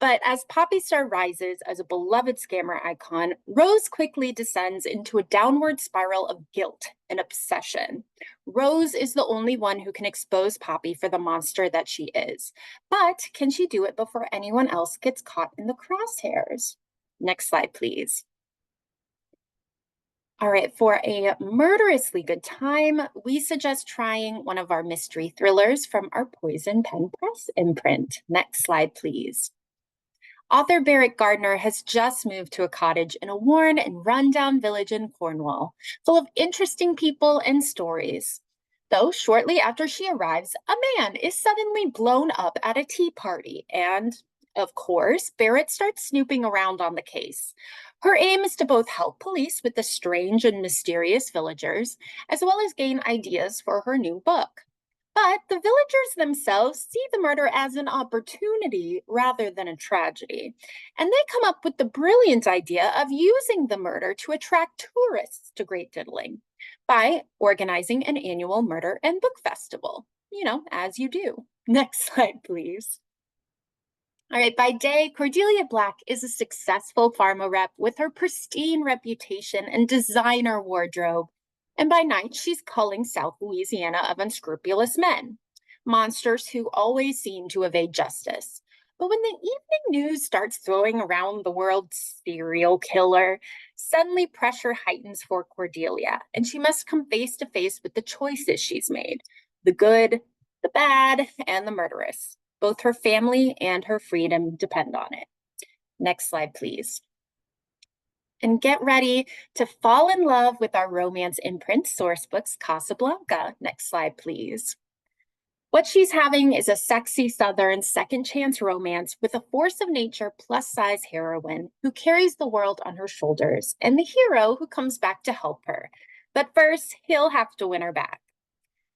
[SPEAKER 17] But as Poppy Star rises as a beloved scammer icon, Rose quickly descends into a downward spiral of guilt and obsession. Rose is the only one who can expose Poppy for the monster that she is. But can she do it before anyone else gets caught in the crosshairs? Next slide, please. All right, for a murderously good time, we suggest trying one of our mystery thrillers from our Poison Pen Press imprint. Next slide, please. Author Barrett Gardner has just moved to a cottage in a worn and run-down village in Cornwall, full of interesting people and stories. Though shortly after she arrives, a man is suddenly blown up at a tea party, and, of course, Barrett starts snooping around on the case. Her aim is to both help police with the strange and mysterious villagers, as well as gain ideas for her new book. But the villagers themselves see the murder as an opportunity rather than a tragedy. And they come up with the brilliant idea of using the murder to attract tourists to Great Diddling by organizing an annual murder and book festival. You know, as you do. Next slide, please. All right, by day, Cordelia Black is a successful pharma rep with her pristine reputation and designer wardrobe. And by night, she's culling South Louisiana of unscrupulous men, monsters who always seem to evade justice. But when the evening news starts throwing around the word serial killer, suddenly pressure heightens for Cordelia, and she must come face to face with the choices she's made, the good, the bad, and the murderous. Both her family and her freedom depend on it. Next slide, please. And get ready to fall in love with our romance imprint Sourcebooks Casablanca. Next slide, please. What she's having is a sexy Southern second chance romance with a force of nature plus size heroine who carries the world on her shoulders and the hero who comes back to help her. But first, he'll have to win her back.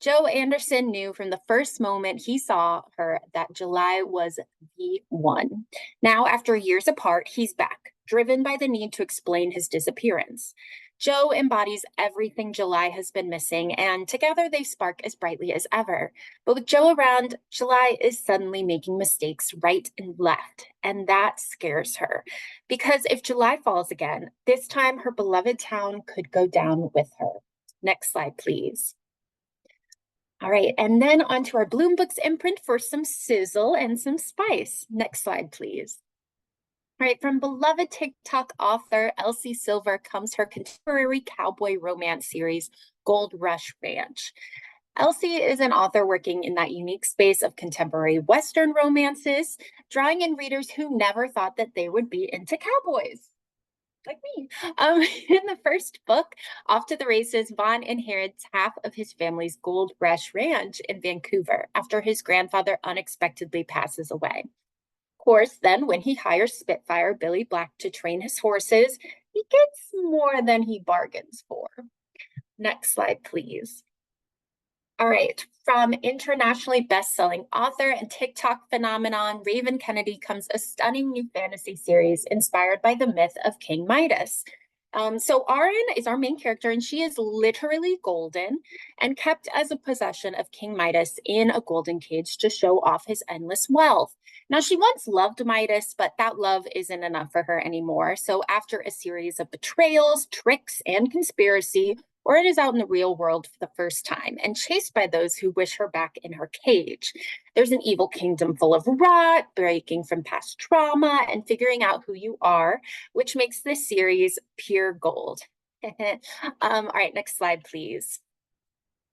[SPEAKER 17] Joe Anderson knew from the first moment he saw her that July was the one. Now, after years apart, he's back, driven by the need to explain his disappearance. Joe embodies everything July has been missing, and together they spark as brightly as ever. But with Joe around, July is suddenly making mistakes right and left, and that scares her. Because if July falls again, this time her beloved town could go down with her. Next slide, please. All right, and then onto our Bloom Books imprint for some sizzle and some spice. Next slide, please. All right, from beloved TikTok author Elsie Silver comes her contemporary cowboy romance series, Gold Rush Ranch. Elsie is an author working in that unique space of contemporary Western romances, drawing in readers who never thought that they would be into cowboys. Like me. In the first book, Off to the Races, Vaughn inherits half of his family's Gold Rush Ranch in Vancouver after his grandfather unexpectedly passes away. Of course, then when he hires Spitfire Billy Black to train his horses, he gets more than he bargains for. Next slide, please. All right, from internationally best-selling author and TikTok phenomenon Raven Kennedy comes a stunning new fantasy series inspired by the myth of King Midas. So Arin is our main character, and she is literally golden and kept as a possession of King Midas in a golden cage to show off his endless wealth. Now, she once loved Midas, but that love isn't enough for her anymore. So after a series of betrayals, tricks, and conspiracy, Orin is out in the real world for the first time and chased by those who wish her back in her cage. There's an evil kingdom full of rot, breaking from past trauma, and figuring out who you are, which makes this series pure gold. All right, next slide, please.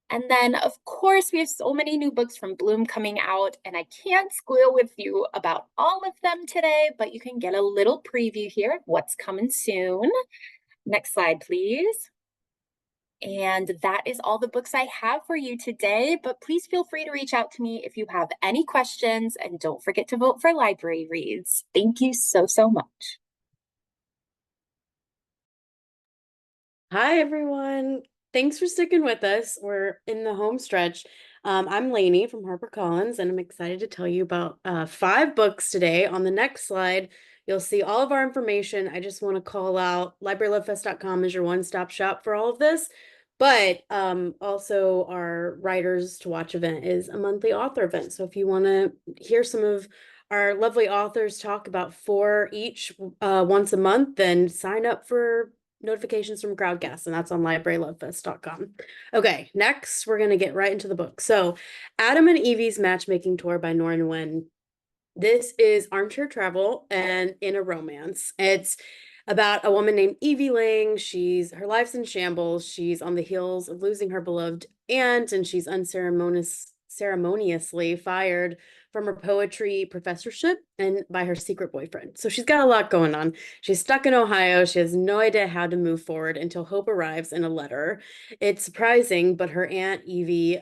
[SPEAKER 17] And then, of course, we have so many new books from Bloom coming out, and I can't squeal with you about all of them today, but you can get a little preview here of what's coming soon. Next slide, please. And that is all the books I have for you today, but please feel free to reach out to me if you have any questions, and don't forget to vote for Library Reads. Thank you so, so much.
[SPEAKER 18] Hi, everyone. Thanks for sticking with us. We're in the home stretch. I'm Lainey from HarperCollins, and I'm excited to tell you about 5 books today. On the next slide, you'll see all of our information. I just want to call out librarylovefest.com is your one-stop shop for all of this. But also our Writers to Watch event is a monthly author event. So if you want to hear some of our lovely authors talk about 4 each once a month, then sign up for notifications from Crowdcast, and that's on librarylovefest.com. Okay, next we're going to get right into the book. So Adam and Evie's Matchmaking Tour by Nora Nguyen. This is armchair travel and in a romance. It's about a woman named Evie Lang. Her life's in shambles. She's on the heels of losing her beloved aunt, and she's unceremoniously fired from her poetry professorship and by her secret boyfriend. So she's got a lot going on. She's stuck in Ohio. She has no idea how to move forward until hope arrives in a letter. It's surprising, but her aunt Evie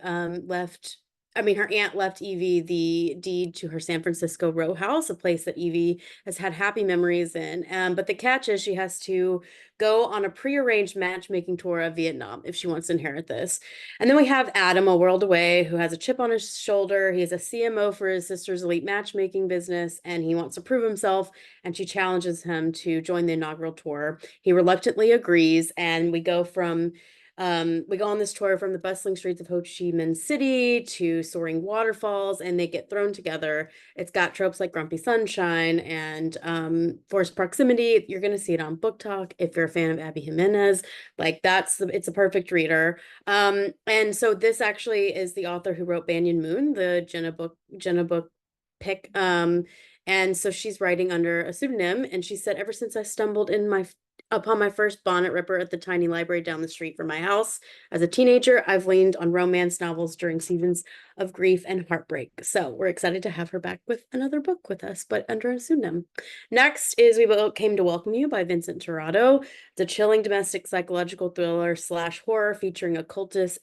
[SPEAKER 18] her aunt left Evie the deed to her San Francisco row house, a place that Evie has had happy memories in. But the catch is she has to go on a prearranged matchmaking tour of Vietnam if she wants to inherit this. And then we have Adam, a world away, who has a chip on his shoulder. He is a CMO for his sister's elite matchmaking business, and he wants to prove himself, and she challenges him to join the inaugural tour. He reluctantly agrees, and we go on this tour from the bustling streets of Ho Chi Minh City to soaring waterfalls, and they get thrown together. It's got tropes like grumpy sunshine and forced proximity. You're going to see it on Book Talk if you're a fan of Abby Jimenez. It's a perfect reader. And so this actually is the author who wrote Banyan Moon, the Jenna book pick. And so she's writing under a pseudonym, and she said, ever since I stumbled upon my first bonnet ripper at the tiny library down the street from my house as a teenager, I've leaned on romance novels during seasons of grief and heartbreak. So we're excited to have her back with another book with us, but under a pseudonym. Next is We Came to Welcome You by Vincent Torrado. It's a chilling domestic psychological thriller / horror featuring a cultish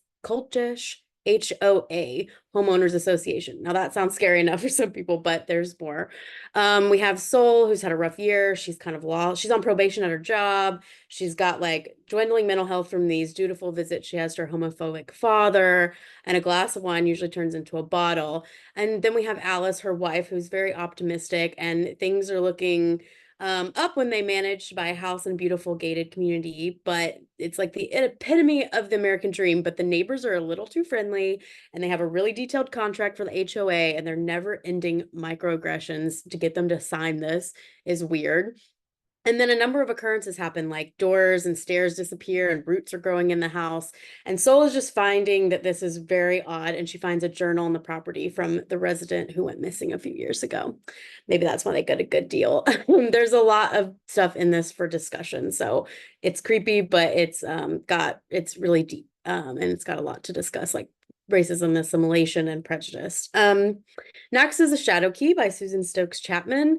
[SPEAKER 18] HOA, Homeowners Association. Now that sounds scary enough for some people, but there's more. We have Soul, who's had a rough year. She's kind of lost. She's on probation at her job. She's got like dwindling mental health from these dutiful visits she has to her homophobic father, and a glass of wine usually turns into a bottle. And then we have Alice, her wife, who's very optimistic, and things are looking up when they managed to buy a house in a beautiful gated community, but it's like the epitome of the American dream. But the neighbors are a little too friendly, and they have a really detailed contract for the HOA, and their never-ending microaggressions to get them to sign this is weird. And then a number of occurrences happen, like doors and stairs disappear and roots are growing in the house. And Soul is just finding that this is very odd. And she finds a journal on the property from the resident who went missing a few years ago. Maybe that's why they got a good deal. There's a lot of stuff in this for discussion. So it's creepy, but it's really deep. And it's got a lot to discuss, like racism, assimilation, and prejudice. Next is A Shadow Key by Susan Stokes Chapman.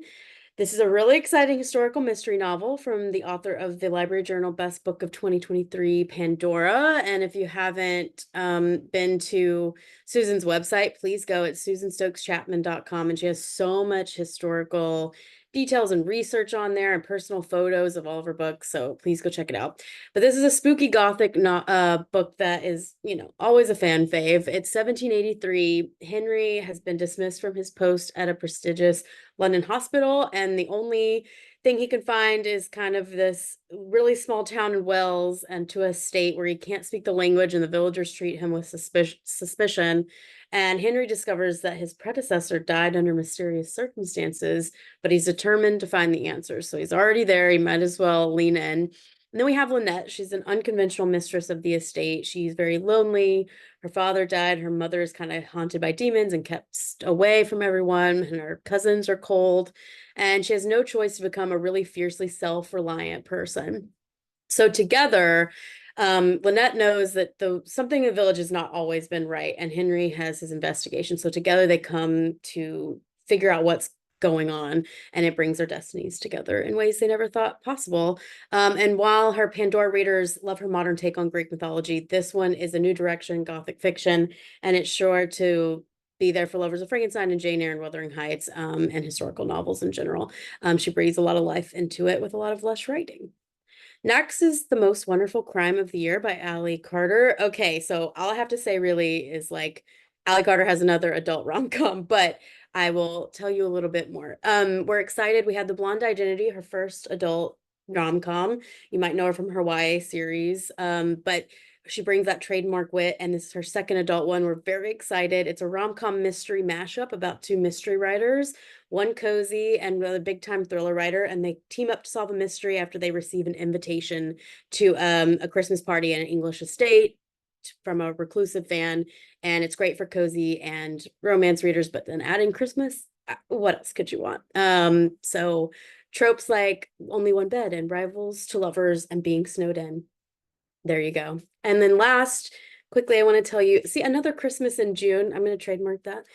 [SPEAKER 18] This is a really exciting historical mystery novel from the author of the Library Journal Best Book of 2023, Pandora. And if you haven't been to Susan's website, please go. It's susanstokeschapman.com. And she has so much historical details and research on there and personal photos of all of her books. So please go check it out. But this is a spooky Gothic book that is, always a fan fave. It's 1783. Henry has been dismissed from his post at a prestigious London hospital, and the only thing he can find is kind of this really small town in Wales and to a state where he can't speak the language, and the villagers treat him with suspicion. And Henry discovers that his predecessor died under mysterious circumstances, but he's determined to find the answers. So he's already there. He might as well lean in. And then we have Lynette. She's an unconventional mistress of the estate. She's very lonely. Her father died. Her mother is kind of haunted by demons and kept away from everyone. And her cousins are cold. And she has no choice to become a really fiercely self-reliant person. So together, Lynette knows that something in the village has not always been right. And Henry has his investigation. So together they come to figure out what's going on, and it brings their destinies together in ways they never thought possible. And while her Pandora readers love her modern take on Greek mythology, this one is a new direction, Gothic fiction, and it's sure to be there for lovers of Frankenstein and Jane Eyre and Wuthering Heights, and historical novels in general. She breathes a lot of life into it with a lot of lush writing. Next is The Most Wonderful Crime of the Year by Allie Carter. Okay, so all I have to say really is like Allie Carter has another adult rom-com, but I will tell you a little bit more. We're excited. We had The Blonde Identity, her first adult rom-com. You might know her from her YA series, but she brings that trademark wit, and this is her second adult one. We're very excited. It's a rom-com mystery mashup about two mystery writers, one cozy and a big-time thriller writer, and they team up to solve a mystery after they receive an invitation to a Christmas party at an English estate from a reclusive fan. And it's great for cozy and romance readers, but then adding Christmas, what else could you want? So tropes like only one bed and rivals to lovers and being snowed in. There you go. And then last, quickly, I want to tell you, see, another Christmas in June. I'm going to trademark that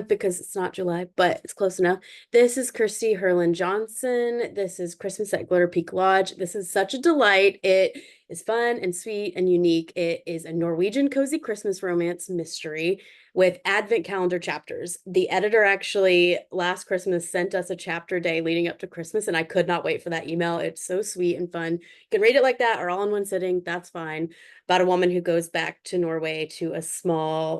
[SPEAKER 18] because it's not July, but it's close enough. This is Kirsty Herlin Johnson. This is Christmas at Glitter Peak Lodge. This is such a delight. It is fun and sweet and unique. It is a Norwegian cozy Christmas romance mystery with advent calendar chapters. The editor actually last Christmas sent us a chapter day leading up to Christmas, and I could not wait for that email. It's so sweet and fun. You can read it like that or all in one sitting. That's fine. About a woman who goes back to Norway to a small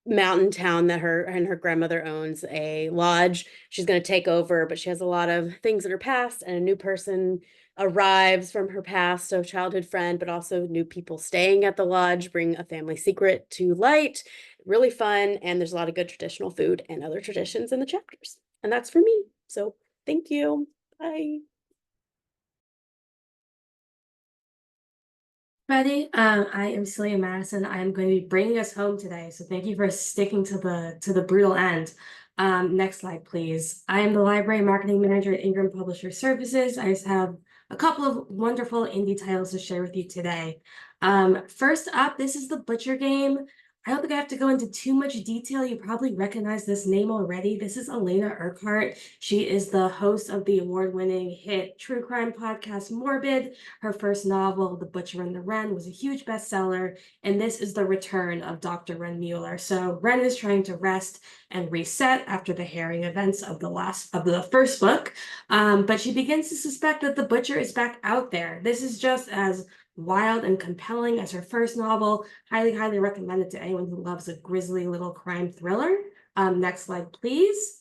[SPEAKER 18] mountain town that her grandmother owns a lodge. She's going to take over, but she has a lot of things in her past, and a new person arrives from her past, a childhood friend, but also new people staying at the lodge bring a family secret to light. Really fun, and there's a lot of good traditional food and other traditions in the chapters. And that's for me. So thank you. Bye.
[SPEAKER 19] Everybody, I am Celia Madison. I am going to be bringing us home today, so thank you for sticking to the brutal end. Next slide, please. I am the Library Marketing Manager at Ingram Publisher Services. I just have a couple of wonderful indie titles to share with you today. First up, this is The Butcher Game. I don't think I have to go into too much detail. You probably recognize this name already. This is Elena Urquhart. She is the host of the award-winning hit true crime podcast Morbid. Her first novel, The Butcher and the Wren, was a huge bestseller, and this is the return of Dr. Wren Mueller. So Wren is trying to rest and reset after the harrowing events of the first book, but she begins to suspect that the butcher is back out there. This is just as wild and compelling as her first novel. Highly recommended to anyone who loves a grisly little crime thriller. Next slide, please.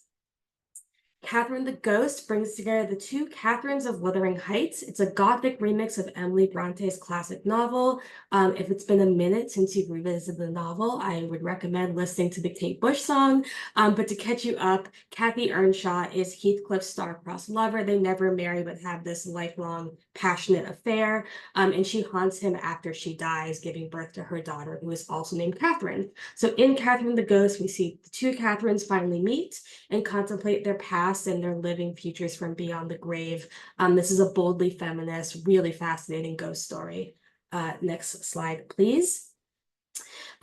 [SPEAKER 19] Catherine the Ghost brings together the two Catherines of Wuthering Heights. It's a gothic remix of Emily Bronte's classic novel. If it's been a minute since you've revisited the novel, I would recommend listening to the Kate Bush song. But to catch you up, Kathy Earnshaw is Heathcliff's star-crossed lover. They never marry but have this lifelong passionate affair. And she haunts him after she dies, giving birth to her daughter, who is also named Catherine. So in Catherine the Ghost, we see the two Catherines finally meet and contemplate their past and their living futures from beyond the grave. This is a boldly feminist, really fascinating ghost story. Next slide, please.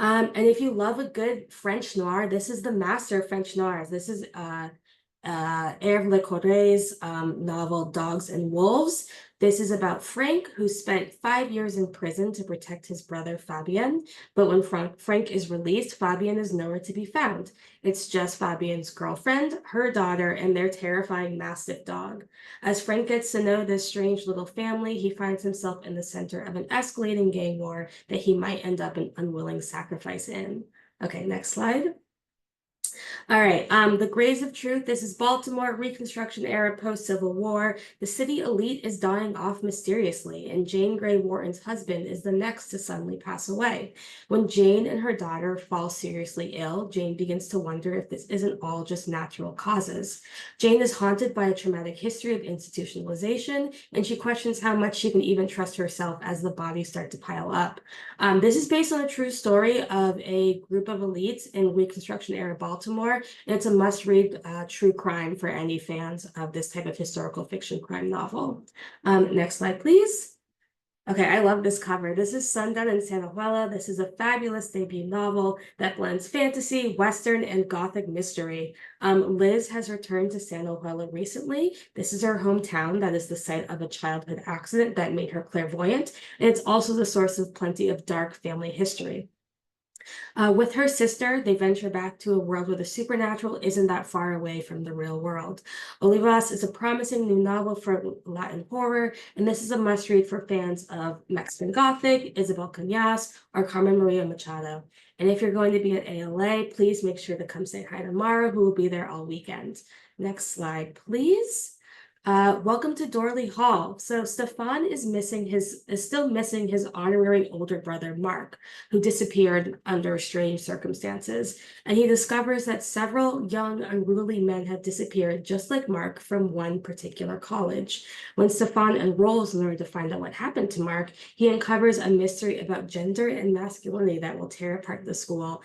[SPEAKER 19] And if you love a good French noir, this is the master of French noirs. This is Hervé Le Corrè's novel Dogs and Wolves. This is about Frank, who spent 5 years in prison to protect his brother Fabien. But when Frank is released, Fabien is nowhere to be found. It's just Fabien's girlfriend, her daughter, and their terrifying mastiff dog. As Frank gets to know this strange little family, he finds himself in the center of an escalating gang war that he might end up an unwilling sacrifice in. Okay, next slide. All right, the Graves of Truth. This is Baltimore, Reconstruction era, post-Civil War. The city elite is dying off mysteriously, and Jane Grey Wharton's husband is the next to suddenly pass away. When Jane and her daughter fall seriously ill, Jane begins to wonder if this isn't all just natural causes. Jane is haunted by a traumatic history of institutionalization, and she questions how much she can even trust herself as the bodies start to pile up. This is based on a true story of a group of elites in Reconstruction era Baltimore. And it's a must-read true crime for any fans of this type of historical fiction crime novel. Next slide, please. Okay, I love this cover. This is Sundown in Santajuela. This is a fabulous debut novel that blends fantasy, Western, and Gothic mystery. Liz has returned to Santajuela recently. This is her hometown that is the site of a childhood accident that made her clairvoyant. And it's also the source of plenty of dark family history. With her sister, they venture back to a world where the supernatural isn't that far away from the real world. Olivas is a promising new novel for Latin horror, and this is a must-read for fans of Mexican Gothic, Isabel Cañas, or Carmen Maria Machado. And if you're going to be at ALA, please make sure to come say hi to Mara, who will be there all weekend. Next slide, please. Welcome to Dorley Hall. So Stefan is still missing his honorary older brother, Mark, who disappeared under strange circumstances. And he discovers that several young, unruly men have disappeared, just like Mark, from one particular college. When Stefan enrolls in order to find out what happened to Mark, he uncovers a mystery about gender and masculinity that will tear apart the school.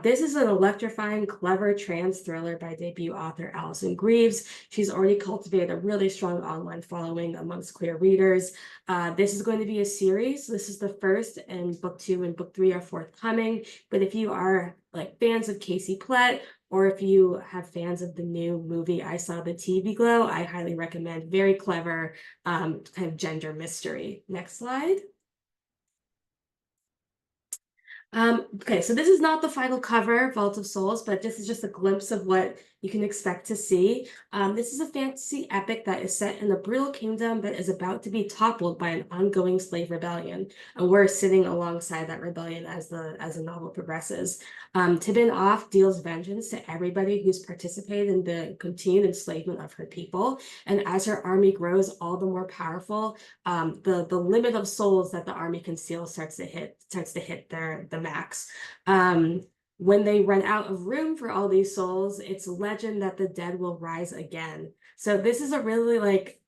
[SPEAKER 19] This is an electrifying, clever trans thriller by debut author Allison Greaves. She's already cultivated a really strong online following amongst queer readers. This is going to be a series. This is the first, and book 2 and book 3 are forthcoming. But if you are like fans of Casey Plett, or if you have fans of the new movie I Saw the TV Glow, I highly recommend. Very clever kind of gender mystery. Next slide. Okay, so this is not the final cover, Vault of Souls, but this is just a glimpse of what you can expect to see. This is a fantasy epic that is set in a brutal kingdom that is about to be toppled by an ongoing slave rebellion, and we're sitting alongside that rebellion as the novel progresses. Tibin Off deals vengeance to everybody who's participated in the continued enslavement of her people, and as her army grows all the more powerful, the limit of souls that the army can steal starts to hit the max. When they run out of room for all these souls, it's legend that the dead will rise again. So this is a really like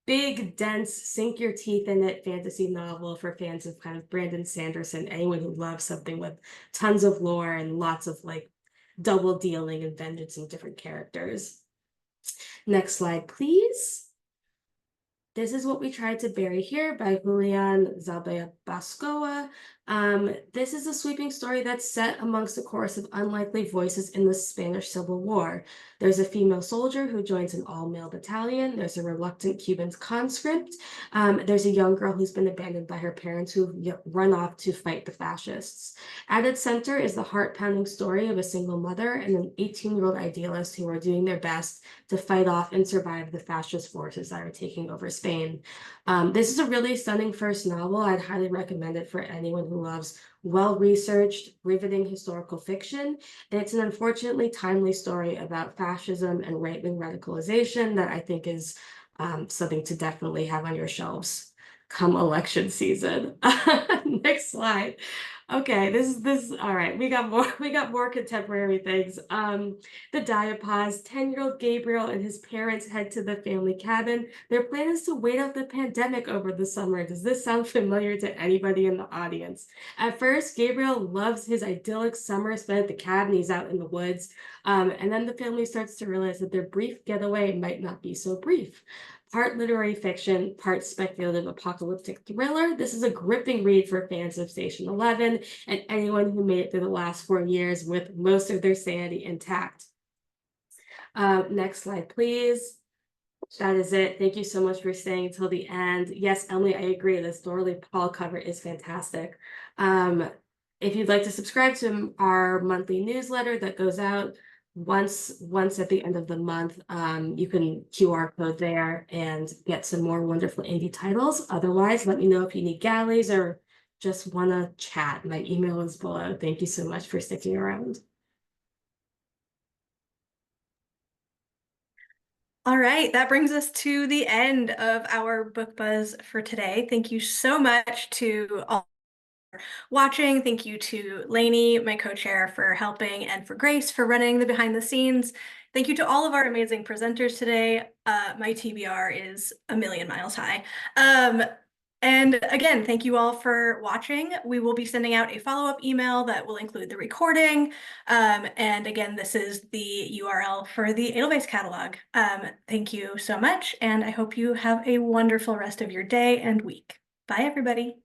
[SPEAKER 19] big, dense, sink your teeth in it fantasy novel for fans of kind of Brandon Sanderson, anyone who loves something with tons of lore and lots of like double dealing and vengeance and different characters. Next slide, please. This is What We Tried to Bury Here by Julian Zabea Bascoa. This is a sweeping story that's set amongst a chorus of unlikely voices in the Spanish Civil War. There's a female soldier who joins an all-male battalion. There's a reluctant Cuban conscript. There's a young girl who's been abandoned by her parents who've run off to fight the fascists. At its center is the heart-pounding story of a single mother and an 18-year-old idealist who are doing their best to fight off and survive the fascist forces that are taking over Spain. This is a really stunning first novel. I'd highly recommend it for anyone who loves well-researched, riveting historical fiction. And it's an unfortunately timely story about fascism and right-wing radicalization that I think is something to definitely have on your shelves come election season. Next slide. Okay, this all right. We got more contemporary things. The diapause, 10-year-old Gabriel and his parents head to the family cabin. Their plan is to wait out the pandemic over the summer. Does this sound familiar to anybody in the audience? At first, Gabriel loves his idyllic summer spent at the cabin. He's out in the woods. And then the family starts to realize that their brief getaway might not be so brief. Part literary fiction, part speculative apocalyptic thriller. This is a gripping read for fans of Station 11 and anyone who made it through the last 4 years with most of their sanity intact. Next slide, please. That is it. Thank you so much for staying until the end. Yes, Emily, I agree. This Dorley Paul cover is fantastic. If you'd like to subscribe to our monthly newsletter that goes out once at the end of the month, you can QR code there and get some more wonderful indie titles. Otherwise, let me know if you need galleys or just want to chat. My email is below. Thank you so much for sticking around.
[SPEAKER 1] All right, that brings us to the end of our book buzz for today. Thank you so much to all watching. Thank you to Lainey, my co-chair, for helping, and for Grace for running the behind the scenes. Thank you to all of our amazing presenters today. My TBR is a million miles high. And again, thank you all for watching. We will be sending out a follow-up email that will include the recording. And again, this is the URL for the Edelweiss catalog. Thank you so much, and I hope you have a wonderful rest of your day and week. Bye, everybody.